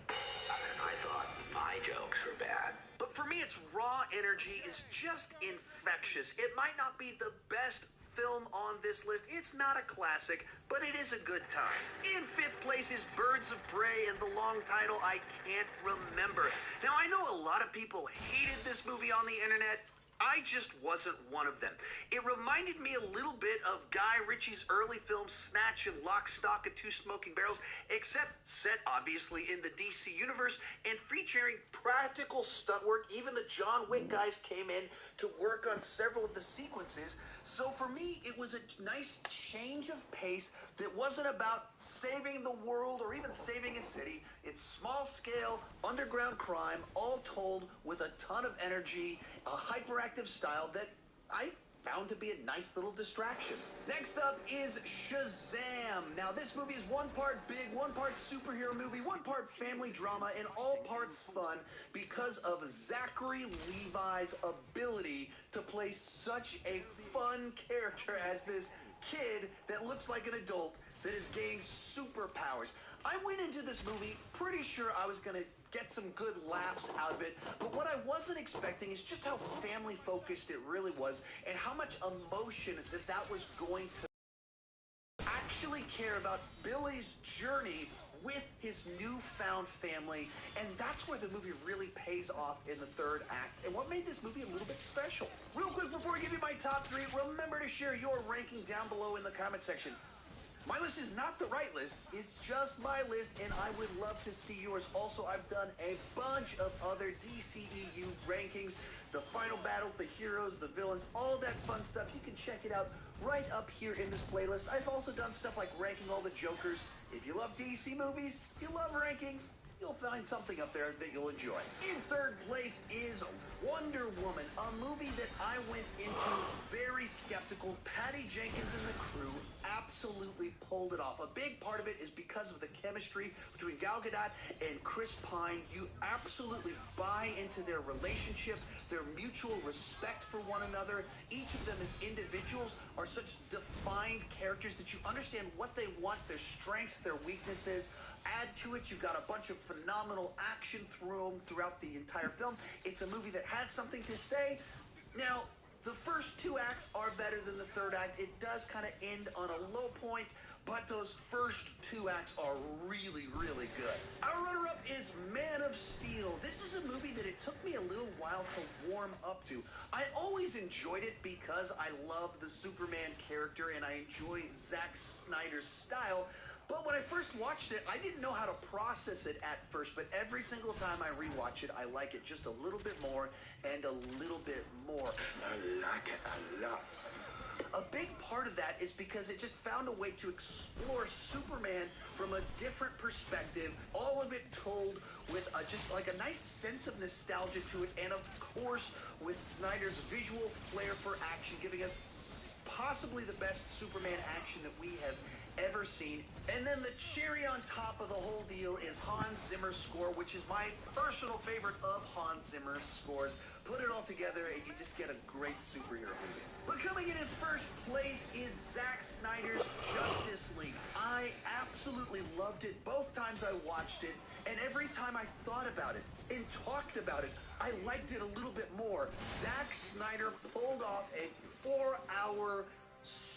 I thought my jokes were bad. But for me, its raw energy is just infectious. It might not be the best film on this list. It's not a classic, but it is a good time. In 5th place is Birds of Prey, and the long title I can't remember. Now, I know a lot of people hated this movie on the internet. I just wasn't one of them. It reminded me a little bit of Guy Ritchie's early films Snatch and Lock, Stock, and Two Smoking Barrels, except set obviously in the DC universe and featuring practical stunt work. Even the John Wick guys came in to work on several of the sequences. So for me, it was a nice change of pace that wasn't about saving the world or even saving a city. It's small-scale, underground crime, all told with a ton of energy, a hyperactive style that I found to be a nice little distraction. Next up is Shazam. Now, this movie is one part big, one part superhero movie, one part family drama, and all parts fun because of Zachary Levi's ability to play such a fun character as this kid that looks like an adult that is gaining superpowers. I went into this movie pretty sure I was going to get some good laughs out of it, but what I wasn't expecting is just how family focused it really was and how much emotion that was going to actually care about Billy's journey with his newfound family, and that's where the movie really pays off in the 3rd act, and what made this movie a little bit special. Real quick before I give you my top 3, remember to share your ranking down below in the comment section. My list is not the right list, it's just my list, and I would love to see yours. Also, I've done a bunch of other DCEU rankings, the final battles, the heroes, the villains, all that fun stuff. You can check it out right up here in this playlist. I've also done stuff like ranking all the Jokers. If you love DC movies, if you love rankings, you'll find something up there that you'll enjoy. In 3rd place is Wonder Woman, a movie that I went into very skeptical. Patty Jenkins and the crew absolutely pulled it off. A big part of it is because of the chemistry between Gal Gadot and Chris Pine. You absolutely buy into their relationship, their mutual respect for one another. Each of them as individuals are such defined characters that you understand what they want, their strengths, their weaknesses. add to it. You've got a bunch of phenomenal action throughout the entire film. It's a movie that has something to say. Now, the first two acts are better than the third act. It does kind of end on a low point, but those first two acts are really, really good. Our runner-up is Man of Steel. This is a movie that it took me a little while to warm up to. I always enjoyed it because I love the Superman character and I enjoy Zack Snyder's style. But when I first watched it, I didn't know how to process it at first, but every single time I rewatch it, I like it just a little bit more and a little bit more. I like it a lot. A big part of that is because it just found a way to explore Superman from a different perspective, all of it told with just like a nice sense of nostalgia to it, and of course with Snyder's visual flair for action, giving us possibly the best Superman action that we have ever seen. And then the cherry on top of the whole deal is Hans Zimmer's score, which is my personal favorite of Hans Zimmer's scores. Put it all together and you just get a great superhero movie. But coming in first place is Zack Snyder's Justice League. I absolutely loved it both times I watched it, and every time I thought about it and talked about it, I liked it a little bit more. Zack Snyder pulled off a 4-hour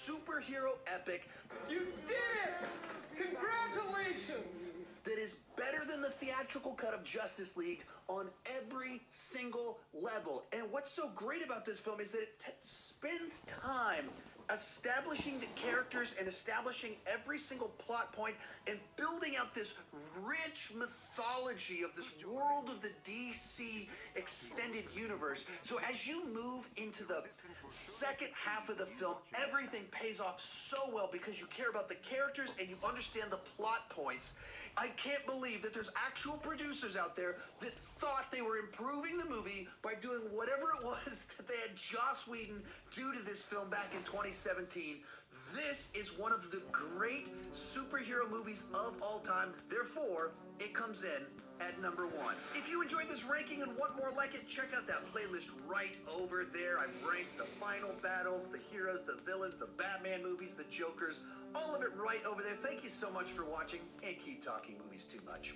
superhero epic. You did it! Congratulations! That is better than the theatrical cut of Justice League on every single level. And what's so great about this film is that it spends time establishing the characters and establishing every single plot point and building out this rich mythology of this world of the DC extended universe. So as you move into the second half of the film, everything pays off so well because you care about the characters and you understand the plot points. I can't believe that there's actual producers out there that thought they were improving the movie by doing whatever it was that they had Joss Whedon do to this film back in 2017. This is one of the great superhero movies of all time. Therefore, it comes in at number 1. If you enjoyed this ranking and want more like it, check out that playlist right over there. I've ranked the final battles, the heroes, the villains, the Batman movies, the Jokers, all of it right over there. Thank you so much for watching, and keep talking movies too much.